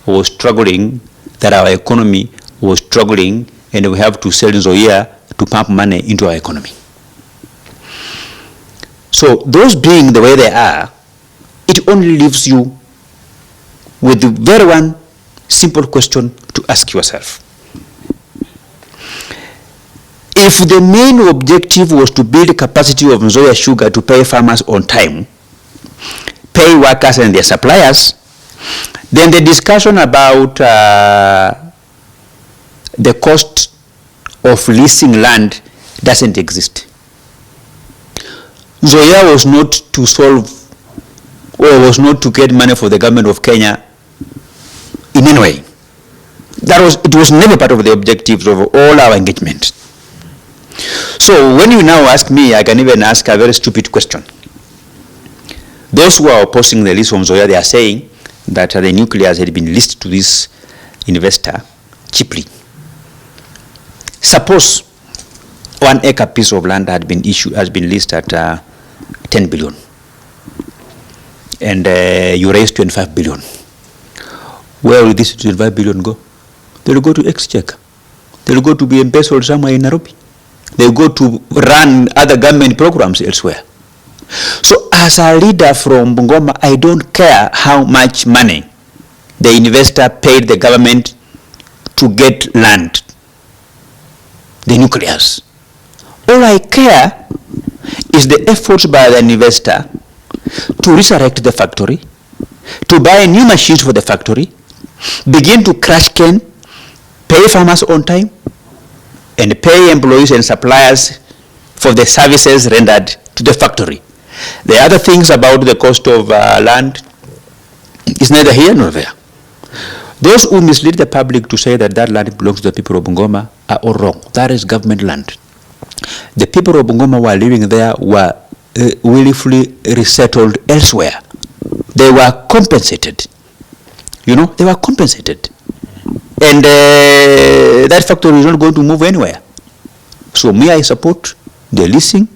was struggling, that our economy was struggling, and we have to sell Nzoia to pump money into our economy. So those being the way they are, it only leaves you with the very one simple question to ask yourself. If the main objective was to build capacity of Nzoia sugar to pay farmers on time, pay workers and their suppliers, then the discussion about the cost of leasing land doesn't exist. Nzoia was not to solve, or was not to get money for the government of Kenya in any way. It was never part of the objectives of all our engagement. So when you now ask me, I can even ask a very stupid question. Those who are opposing the lease from Nzoia, they are saying that the nuclears had been leased to this investor cheaply. Suppose 1 acre piece of land has been leased at 10 billion, and you raise 25 billion. Where will this 25 billion go? They will go to exchequer. They will go to be embezzled somewhere in Nairobi. They will go to run other government programs elsewhere. So as a leader from Bungoma, I don't care how much money the investor paid the government to get land, the nuclears. All I care is the efforts by the investor to resurrect the factory, to buy new machines for the factory, begin to crush cane, pay farmers on time, and pay employees and suppliers for the services rendered to the factory. The other things about the cost of land is neither here nor there. Those who mislead the public to say that that land belongs to the people of Bungoma are all wrong. That is government land. The people of Bungoma who are living there were willfully resettled elsewhere. They were compensated. You know, they were compensated. And that factory is not going to move anywhere. So may I support the leasing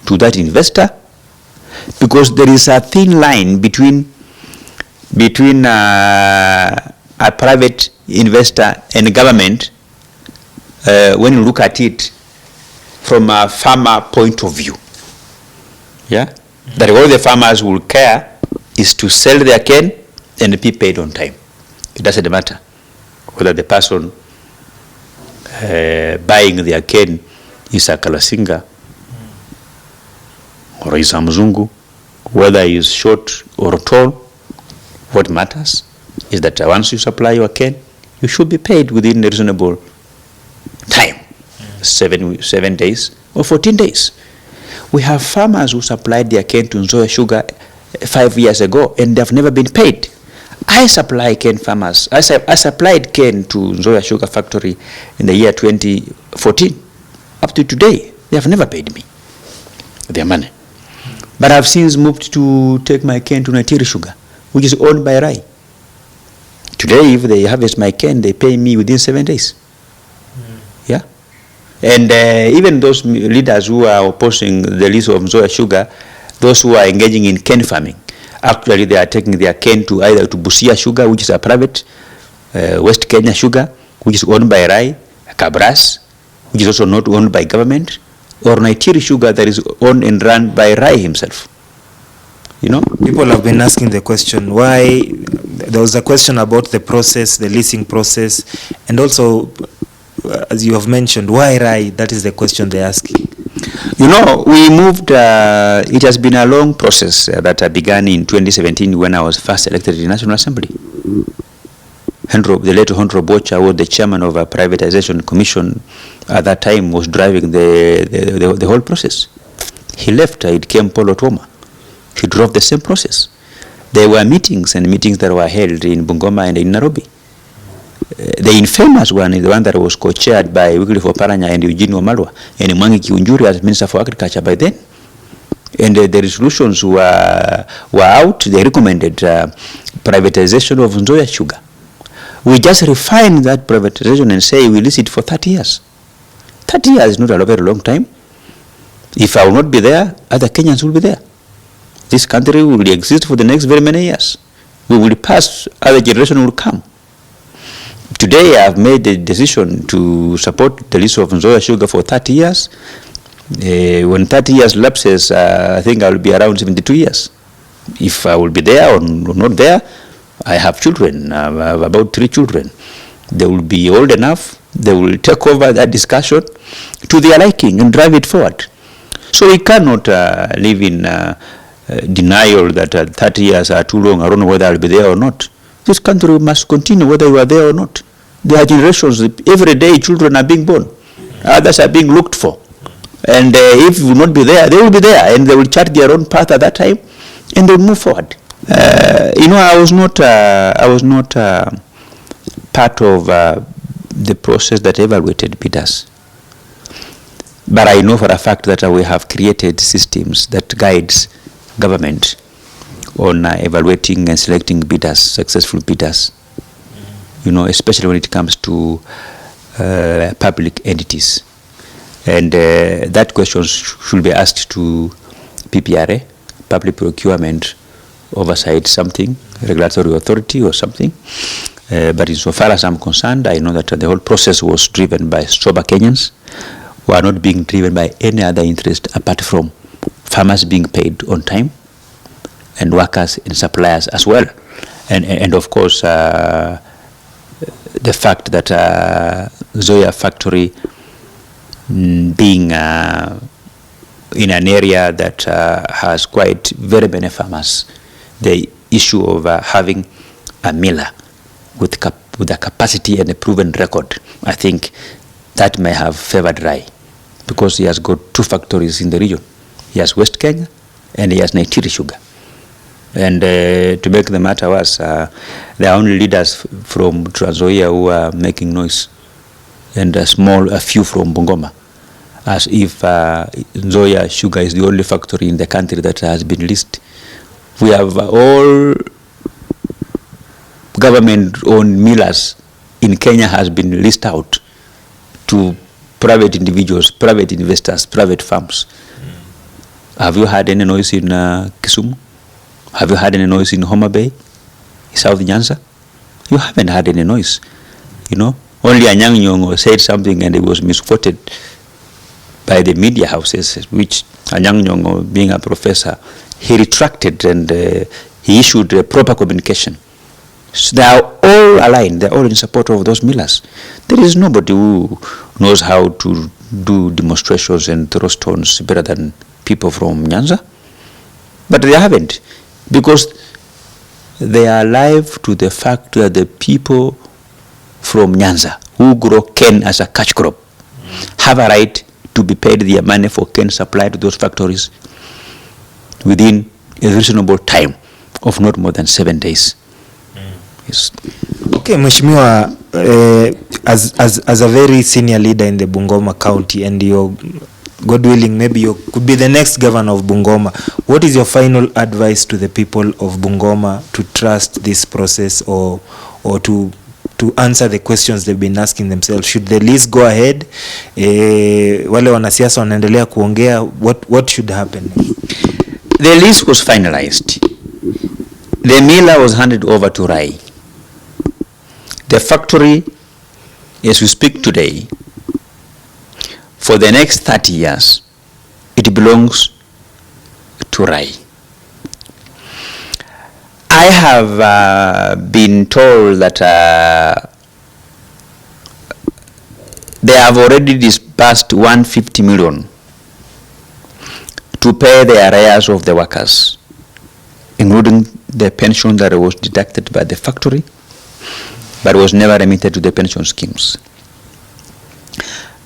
to that investor, because there is a thin line between a private investor and government when you look at it from a farmer point of view. Yeah? That all the farmers will care is to sell their cane and be paid on time. It doesn't matter whether the person buying their cane is a Kalasinga or is a Mzungu, whether he is short or tall. What matters is that once you supply your cane, you should be paid within a reasonable time, 7 days or 14 days. We have farmers who supplied their cane to Nzoia sugar 5 years ago and they have never been paid. I supply cane farmers. I supplied cane to Nzoia Sugar Factory in the year 2014. Up to today, they have never paid me their money. But I've since moved to take my cane to Naitiri Sugar, which is owned by Rai. Today, if they harvest my cane, they pay me within 7 days. Yeah. And even those leaders who are opposing the lease of Nzoia Sugar, those who are engaging in cane farming, actually they are taking their cane to either to Busia Sugar, which is a private, West Kenya Sugar, which is owned by Rai, Kabras, which is also not owned by government, or Naitiri Sugar that is owned and run by Rai himself. You know? People have been asking the question, why, there was a question about the process, the leasing process, and also, as you have mentioned, why Rai? That is the question they're asking. You know, we moved, it has been a long process that began in 2017 when I was first elected to the National Assembly. The late Honorable Bocha was the chairman of a privatization commission at that time, was driving the whole process. He left, it came Paul Otoma. He drove the same process. There were meetings that were held in Bungoma and in Nairobi. The infamous one is the one that was co-chaired by Wycliffe Oparanya and Eugene Wamalwa and Mwangi Kiunjuri as Minister for Agriculture by then. And the resolutions were out. They recommended privatization of Nzoia Sugar. We just refine that privatization and say we lease it for 30 years. 30 years is not a very long time. If I will not be there, other Kenyans will be there. This country will exist for the next very many years. We will pass, other generation will come. Today I have made the decision to support the lease of Nzoia Sugar for 30 years. When 30 years lapses, I think I will be around 72 years. If I will be there or not there, I have children. I have about 3 children. They will be old enough. They will take over that discussion to their liking and drive it forward. So we cannot live in denial that 30 years are too long. I don't know whether I'll be there or not. This country must continue whether you are there or not. There are generations, every day children are being born. Others are being looked for. And if you will not be there, they will be there and they will chart their own path at that time and they will move forward. You know, I was not part of the process that evaluated bidders. But I know for a fact that we have created systems that guides government on evaluating and selecting bidders, successful bidders. You know, especially when it comes to public entities. And that question should be asked to PPRA, Public Procurement Oversight something, regulatory authority or something. But insofar as I'm concerned, I know that the whole process was driven by sober Kenyans who are not being driven by any other interest apart from farmers being paid on time and workers and suppliers as well. And of course, the fact that Nzoia factory being in an area that has quite very many farmers, the issue of having a miller with a capacity and a proven record, I think that may have favored Rai because he has got 2 factories in the region. He has West Kenya and he has Naitiri Sugar. And to make the matter worse, there are only leaders from Nzoia who are making noise, and a few from Bungoma, as if Nzoia Sugar is the only factory in the country that has been leased. We have all government-owned millers in Kenya has been leased out to private individuals, private investors, private firms. Have you heard any noise in Kisumu? Have you heard any noise in Homa Bay, South Nyanza? You haven't heard any noise. You know, only Anyang' Nyong'o said something and it was misquoted by the media houses, which Anyang' Nyong'o, being a professor, he retracted and he issued a proper communication. So they are all aligned. They are all in support of those millers. There is nobody who knows how to do demonstrations and throw stones better than people from Nyanza. But they haven't, because they are alive to the fact that the people from Nyanza who grow cane as a cash crop have a right to be paid their money for cane supply to those factories within a reasonable time of not more than 7 days. Yes. Okay, Mheshimiwa, as a very senior leader in the Bungoma County, and you're God willing, maybe you could be the next governor of Bungoma. What is your final advice to the people of Bungoma to trust this process, or to answer the questions they've been asking themselves? Should the lease go ahead? Wale wanasiasa wanaendelea kuongea, what should happen? The lease was finalized. The miller was handed over to Rai. The factory, as we speak today, for the next 30 years, it belongs to Rai. I have been told that they have already disbursed 150 million to pay the arrears of the workers, including the pension that was deducted by the factory, but was never remitted to the pension schemes.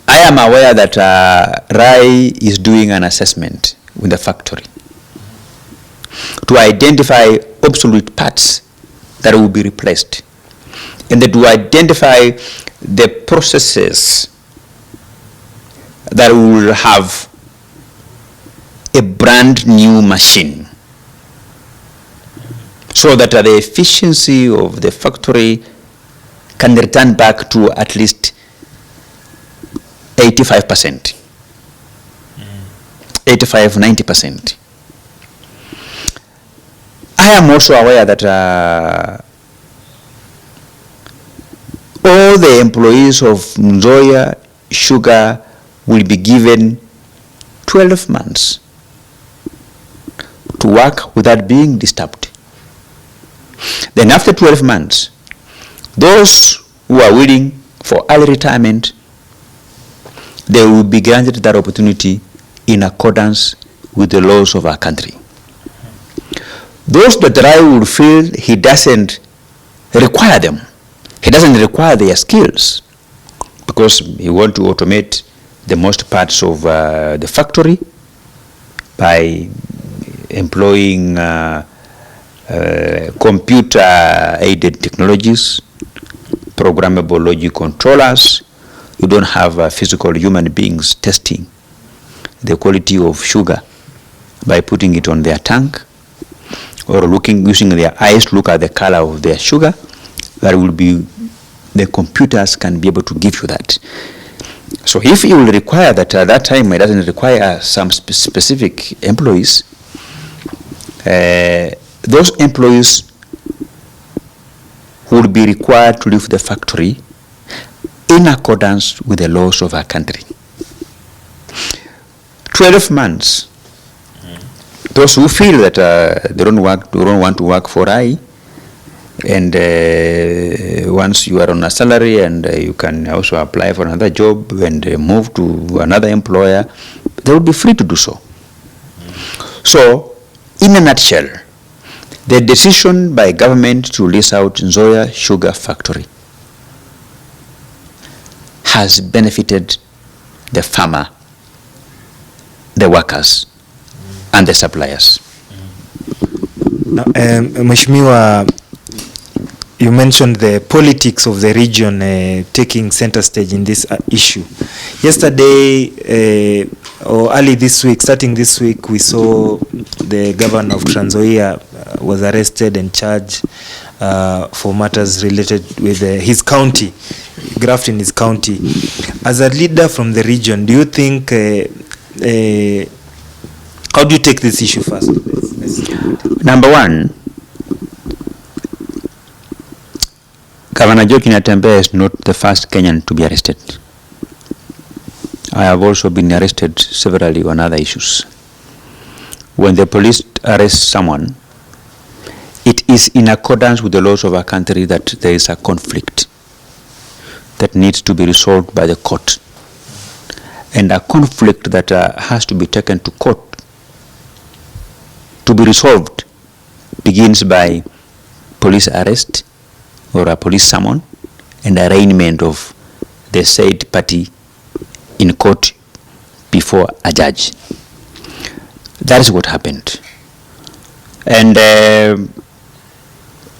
I am aware that Rai is doing an assessment with the factory to identify obsolete parts that will be replaced, and to identify the processes that will have a brand new machine, so that the efficiency of the factory can return back to at least 85%, 85-90%. I am also aware that all the employees of Nzoia Sugar will be given 12 months to work without being disturbed. Then after 12 months, those who are willing for early retirement, they will be granted that opportunity in accordance with the laws of our country. Those that Rai will feel he doesn't require them, he doesn't require their skills, because he wants to automate the most parts of the factory by employing computer-aided technologies, programmable logic controllers. You don't have physical human beings testing the quality of sugar by putting it on their tank, or using their eyes to look at the color of their sugar. That will be, the computers can be able to give you that. So if you will require that, at that time it doesn't require some specific employees, those employees would be required to leave the factory in accordance with the laws of our country. 12 months. Those who feel that they don't want to work for Rai, and once you are on a salary, and you can also apply for another job and move to another employer, they will be free to do so. So, in a nutshell, the decision by government to lease out Nzoia Sugar Factory has benefited the farmer, the workers, and the suppliers. Now, Mheshimiwa, you mentioned the politics of the region taking center stage in this issue. Yesterday, or early this week, starting this week, we saw the governor of Nzoia was arrested and charged for matters related with his county, graft in his county. As a leader from the region, do you think, how do you take this issue first? Number one, Governor Mutembei is not the first Kenyan to be arrested. I have also been arrested severally on other issues. When the police arrest someone, it is in accordance with the laws of our country that there is a conflict that needs to be resolved by the court. And a conflict that has to be taken to court to be resolved begins by police arrest or a police summon and arraignment of the said party in court before a judge. That is what happened. And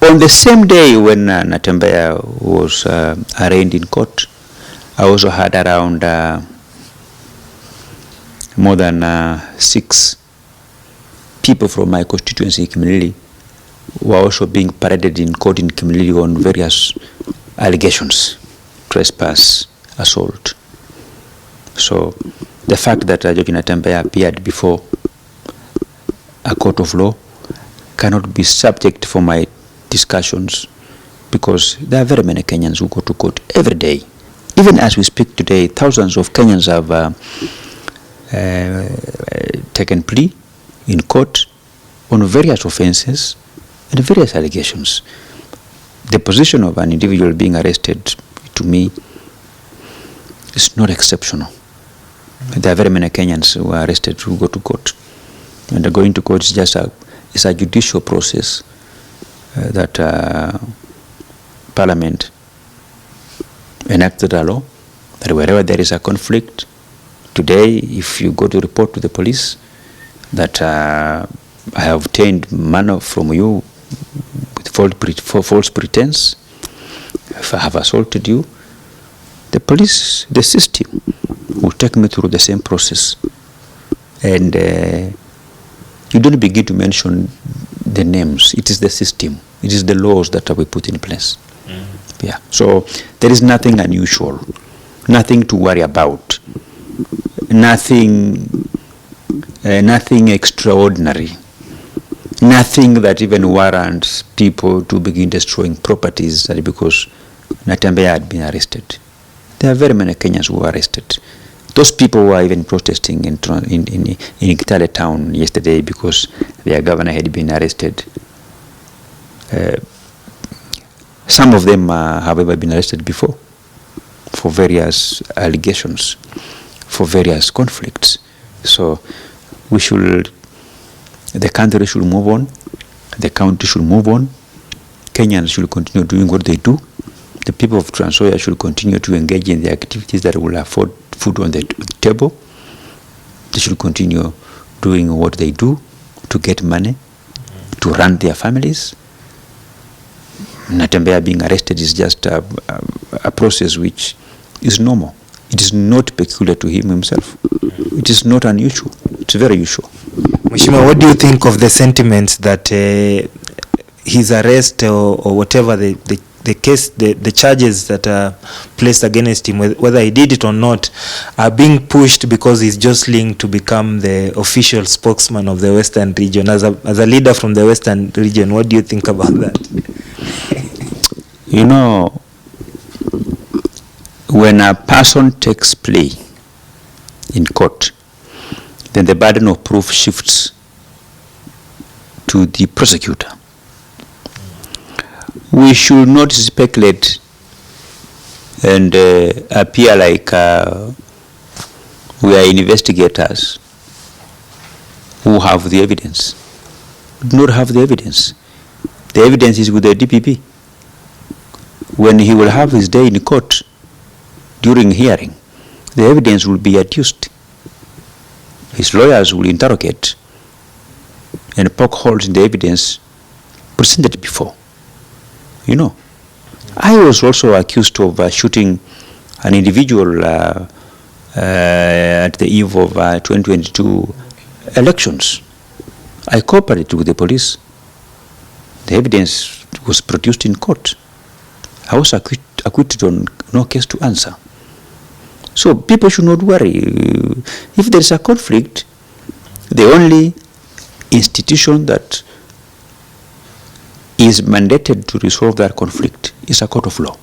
on the same day when Mutembei was arraigned in court, I also had around more than 6 people from my constituency, Kimilili, were also being paraded in court in Kimilili on various allegations, trespass, assault. So the fact that Judge Mutembei appeared before a court of law cannot be subject for my discussions, because there are very many Kenyans who go to court every day. Even as we speak today, thousands of Kenyans have taken plea in court on various offenses and various allegations. The position of an individual being arrested, to me, is not exceptional. There are very many Kenyans who are arrested who go to court. And going to court is just a judicial process that Parliament enacted a law that wherever there is a conflict, today, if you go to report to the police that I have obtained money from you with false pretense, if I have assaulted you, the police, the system, will take me through the same process. And you don't begin to mention the names. It is the system. It is the laws that we put in place. Yeah. So there is nothing unusual, nothing to worry about, nothing extraordinary, nothing that even warrants people to begin destroying properties because Mutembei had been arrested. There are very many Kenyans who were arrested. Those people were even protesting in Kitale town yesterday because their governor had been arrested. Some of them, however, been arrested before for various allegations, for various conflicts. So the country should move on, the county should move on, Kenyans should continue doing what they do, the people of Nzoia should continue to engage in the activities that will afford food on the table. They should continue doing what they do to get money, to run their families. Mutembei being arrested is just a process which is normal. It is not peculiar to him himself. It is not unusual. It's very usual. Mheshimiwa, what do you think of the sentiments that his arrest or whatever the case, the charges that are placed against him, whether he did it or not, are being pushed because he's just linked to become the official spokesman of the Western region? As a leader from the Western region, what do you think about that? You know, when a person takes plea in court, then the burden of proof shifts to the prosecutor. We should not speculate and appear like we are investigators who have the evidence. We do not have the evidence. The evidence is with the DPP. When he will have his day in court during hearing, the evidence will be adduced. His lawyers will interrogate and poke holes in the evidence presented before. You know, I was also accused of shooting an individual at the eve of 2022 elections. I cooperated with the police. The evidence was produced in court. I was acquitted on no case to answer. So people should not worry. If there is a conflict, the only institution that is mandated to resolve that conflict is a court of law.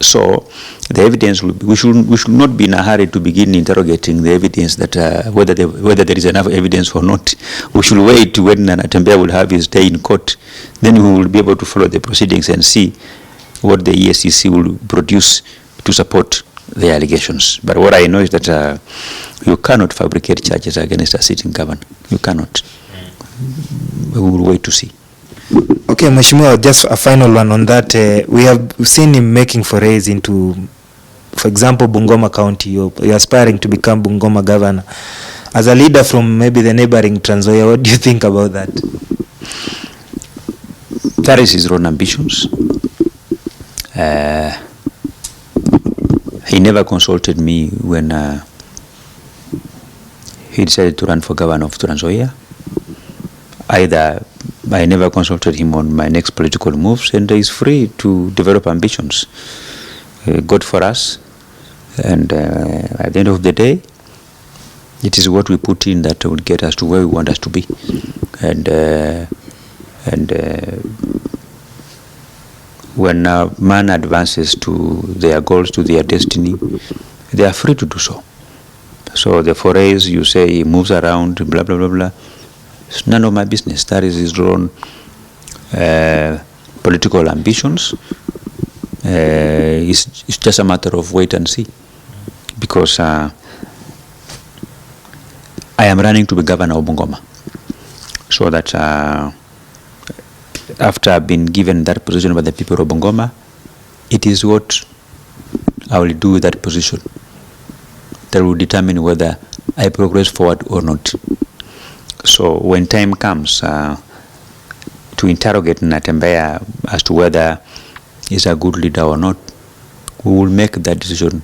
So the evidence will be, we should not be in a hurry to begin interrogating the evidence that whether there is enough evidence or not. We should wait when Mutembei will have his day in court. Then we will be able to follow the proceedings and see what the EACC will produce to support the allegations. But what I know is that you cannot fabricate charges against a sitting governor. You cannot. We will wait to see. Okay, Mheshimiwa, just a final one on that. We have seen him making forays into, for example, Bungoma County. You're aspiring to become Bungoma governor. As a leader from maybe the neighboring Nzoia, what do you think about that? That is his own ambitions. He never consulted me when he decided to run for governor of Nzoia. Either I never consulted him on my next political moves, and he's free to develop ambitions. Good for us. And at the end of the day, it is what we put in that will get us to where we want us to be. And when a man advances to their goals, to their destiny, they are free to do so. So the forays, you say he moves around, blah, blah, blah, blah. It's none of my business. That is his own political ambitions. It's just a matter of wait and see. Because I am running to be governor of Bungoma. So that after I've been given that position by the people of Bungoma, it is what I will do with that position that will determine whether I progress forward or not. So when time comes to interrogate Mutembei as to whether he's a good leader or not, we will make that decision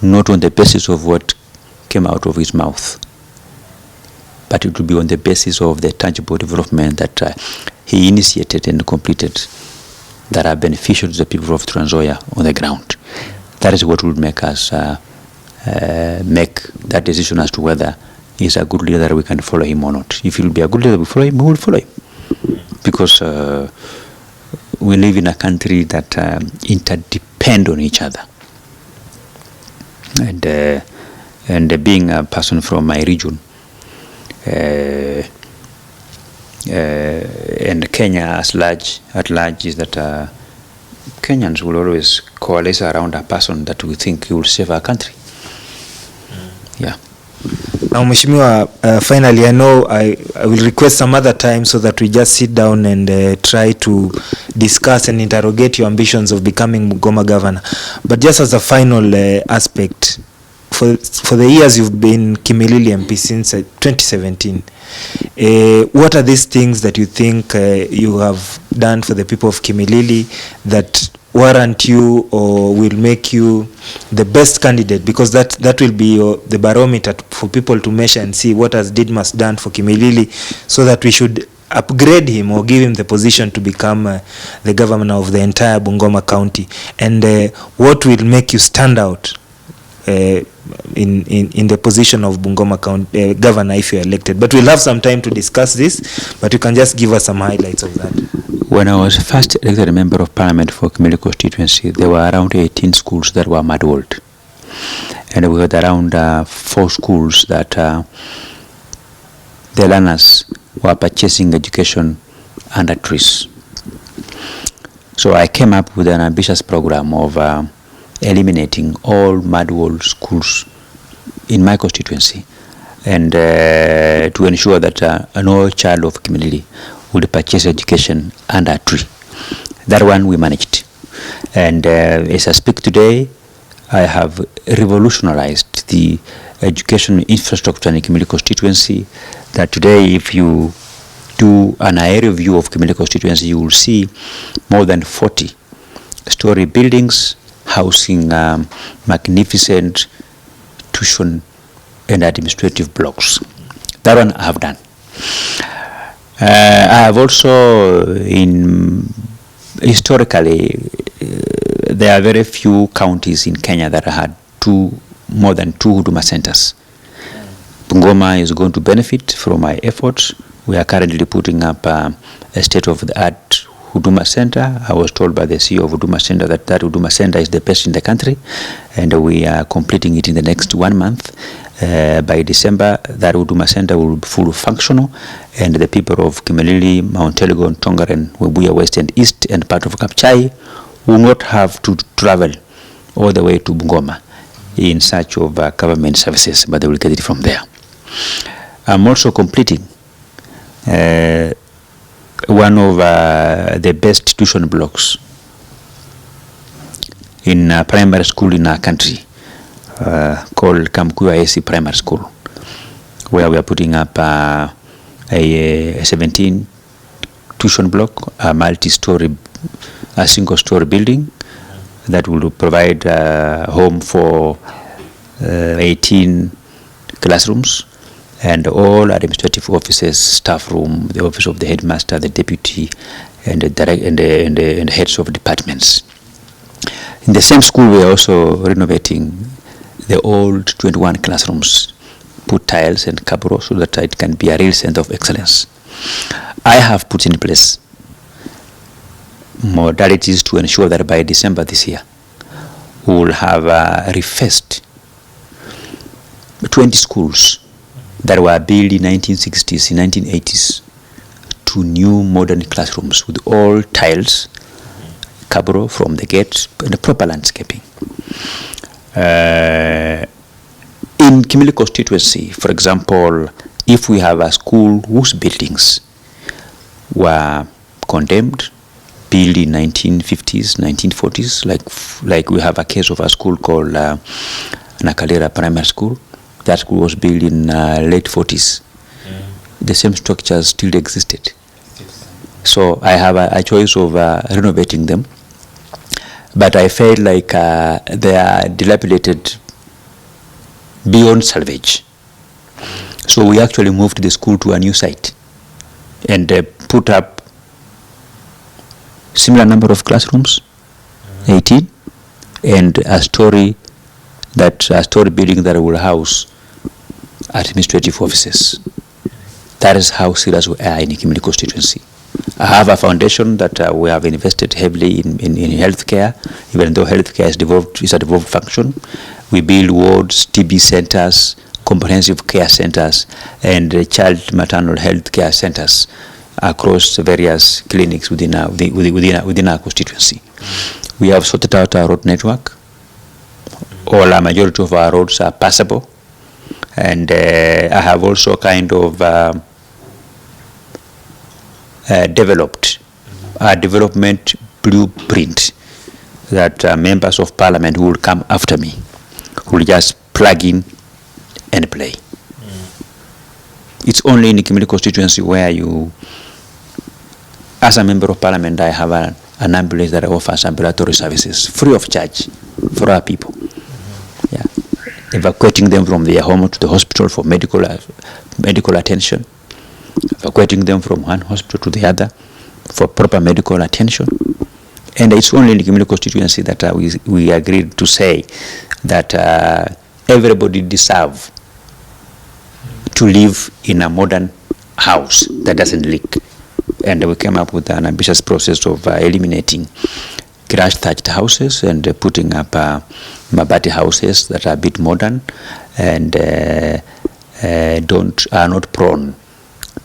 not on the basis of what came out of his mouth, but it will be on the basis of the tangible development that he initiated and completed that are beneficial to the people of Nzoia on the ground. That is what will make us make that decision as to whether he's a good leader that we can follow him or not. If he will be a good leader we follow him, we will follow him. Because we live in a country that interdepend on each other. And being a person from my region, and Kenya at large is that Kenyans will always coalesce around a person that we think will save our country. Yeah. Now, Mheshimiwa, finally, I know I will request some other time so that we just sit down and try to discuss and interrogate your ambitions of becoming Bungoma governor. But just as a final aspect, for the years you've been Kimilili MP since 2017, what are these things that you think you have done for the people of Kimilili that warrant you or will make you the best candidate? Because that will be the barometer for people to measure and see what has Didmus done for Kimilili, so that we should upgrade him or give him the position to become the governor of the entire Bungoma County. And what will make you stand out in the position of Bungoma County governor if you are elected? But we'll have some time to discuss this, but you can just give us some highlights of that. When I was first elected a member of parliament for Kimilili constituency, there were around 18 schools that were mud-walled. And we had around 4 schools that the learners were purchasing education under trees. So I came up with an ambitious program of eliminating all mud-walled schools in my constituency, and to ensure that no child of Kimilili would purchase education under a tree. That one we managed. And as I speak today, I have revolutionized the education infrastructure in the Kimilili constituency, that today if you do an aerial view of Kimilili constituency, you will see more than 40-story buildings housing magnificent tuition and administrative blocks. That one I have done. I have also, historically, there are very few counties in Kenya that had more than 2 huduma centers. Bungoma is going to benefit from my efforts. We are currently putting up a state-of-the-art huduma center. I was told by the CEO of huduma center that huduma center is the best in the country, and we are completing it in the next 1 month. By December, that huduma center will be fully functional, and the people of Kimilili, Mount Elgon, Tongaren, Webuye West and East, and part of Kapchai will not have to travel all the way to Bungoma in search of government services, but they will get it from there. I'm also completing one of the best tuition blocks in primary school in our country, called Kumekucha AC Primary School, where we are putting up a 17 tuition block, a multi-story, a single-story building that will provide home for 18 classrooms and all administrative offices, staff room, the office of the headmaster, the deputy, and the heads of departments. In the same school, we are also renovating the old 21 classrooms, put tiles and cabro so that it can be a real center of excellence. I have put in place modalities to ensure that by December this year, we will have refaced 20 schools that were built in 1960s, in 1980s, to new modern classrooms with all tiles, cabro from the gate, and the proper landscaping. In Kimilili constituency, for example, if we have a school whose buildings were condemned, built in 1950s, 1940s, like we have a case of a school called Nakalera Primary School. That school was built in late 40s. The same structures still existed. So I have a choice of renovating them, but I felt like they are dilapidated beyond salvage. So we actually moved the school to a new site and put up similar number of classrooms, 18, and a story building that will house administrative offices. That is how serious we are in Kimilili constituency. I have a foundation that we have invested heavily in healthcare, even though healthcare is a devolved function. We build wards, TB centers, comprehensive care centers, and child maternal health care centers across various clinics within our constituency. We have sorted out our road network. All a majority of our roads are passable, and I have also kind of developed a development blueprint that members of parliament who will come after me will just plug in and play. It's only in the Kimilili constituency where you, as a member of parliament, I have an ambulance that offers ambulatory services free of charge for our people. Yeah, evacuating them from their home to the hospital for medical attention, evacuating them from one hospital to the other for proper medical attention. And it's only in the Kimilili constituency that we agreed to say that everybody deserves to live in a modern house that doesn't leak. And we came up with an ambitious process of eliminating crash thatched houses and putting up mabati houses that are a bit modern and are not prone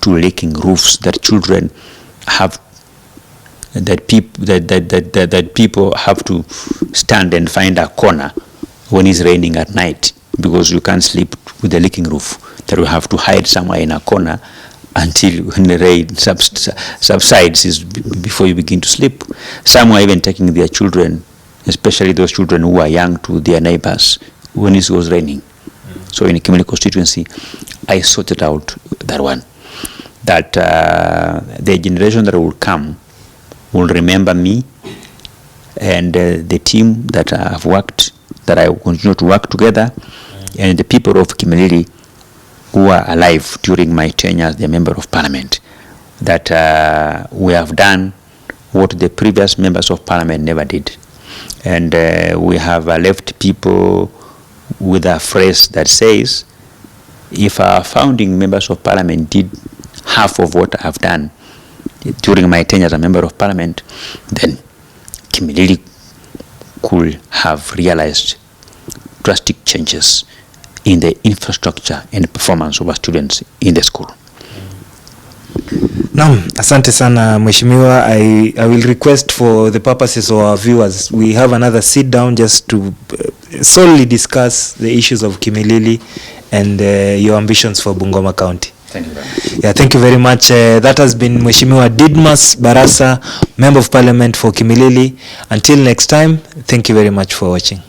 to leaking roofs that children have, that people have to stand and find a corner when it's raining at night, because you can't sleep with a leaking roof, that you have to hide somewhere in a corner until when the rain subsides before you begin to sleep. Some are even taking their children, especially those children who are young, to their neighbors when it was raining. So in the Kimilili constituency, I sorted out that one, that the generation that will come will remember me and the team that I have worked, that I will continue to work together, and the people of Kimilili who are alive during my tenure as the member of parliament, that we have done what the previous members of parliament never did. And we have left people with a phrase that says, if our founding members of parliament did half of what I've done during my tenure as a member of parliament, then Kimilili could have realized drastic changes in the infrastructure and performance of our students in the school. Naam, asante sana Mheshimiwa. I will request for the purposes of our viewers, we have another sit down just to solely discuss the issues of Kimilili and your ambitions for Bungoma County. Thank you very much. Yeah, thank you very much. That has been Mheshimiwa Didmus Barasa, Member of Parliament for Kimilili. Until next time, thank you very much for watching.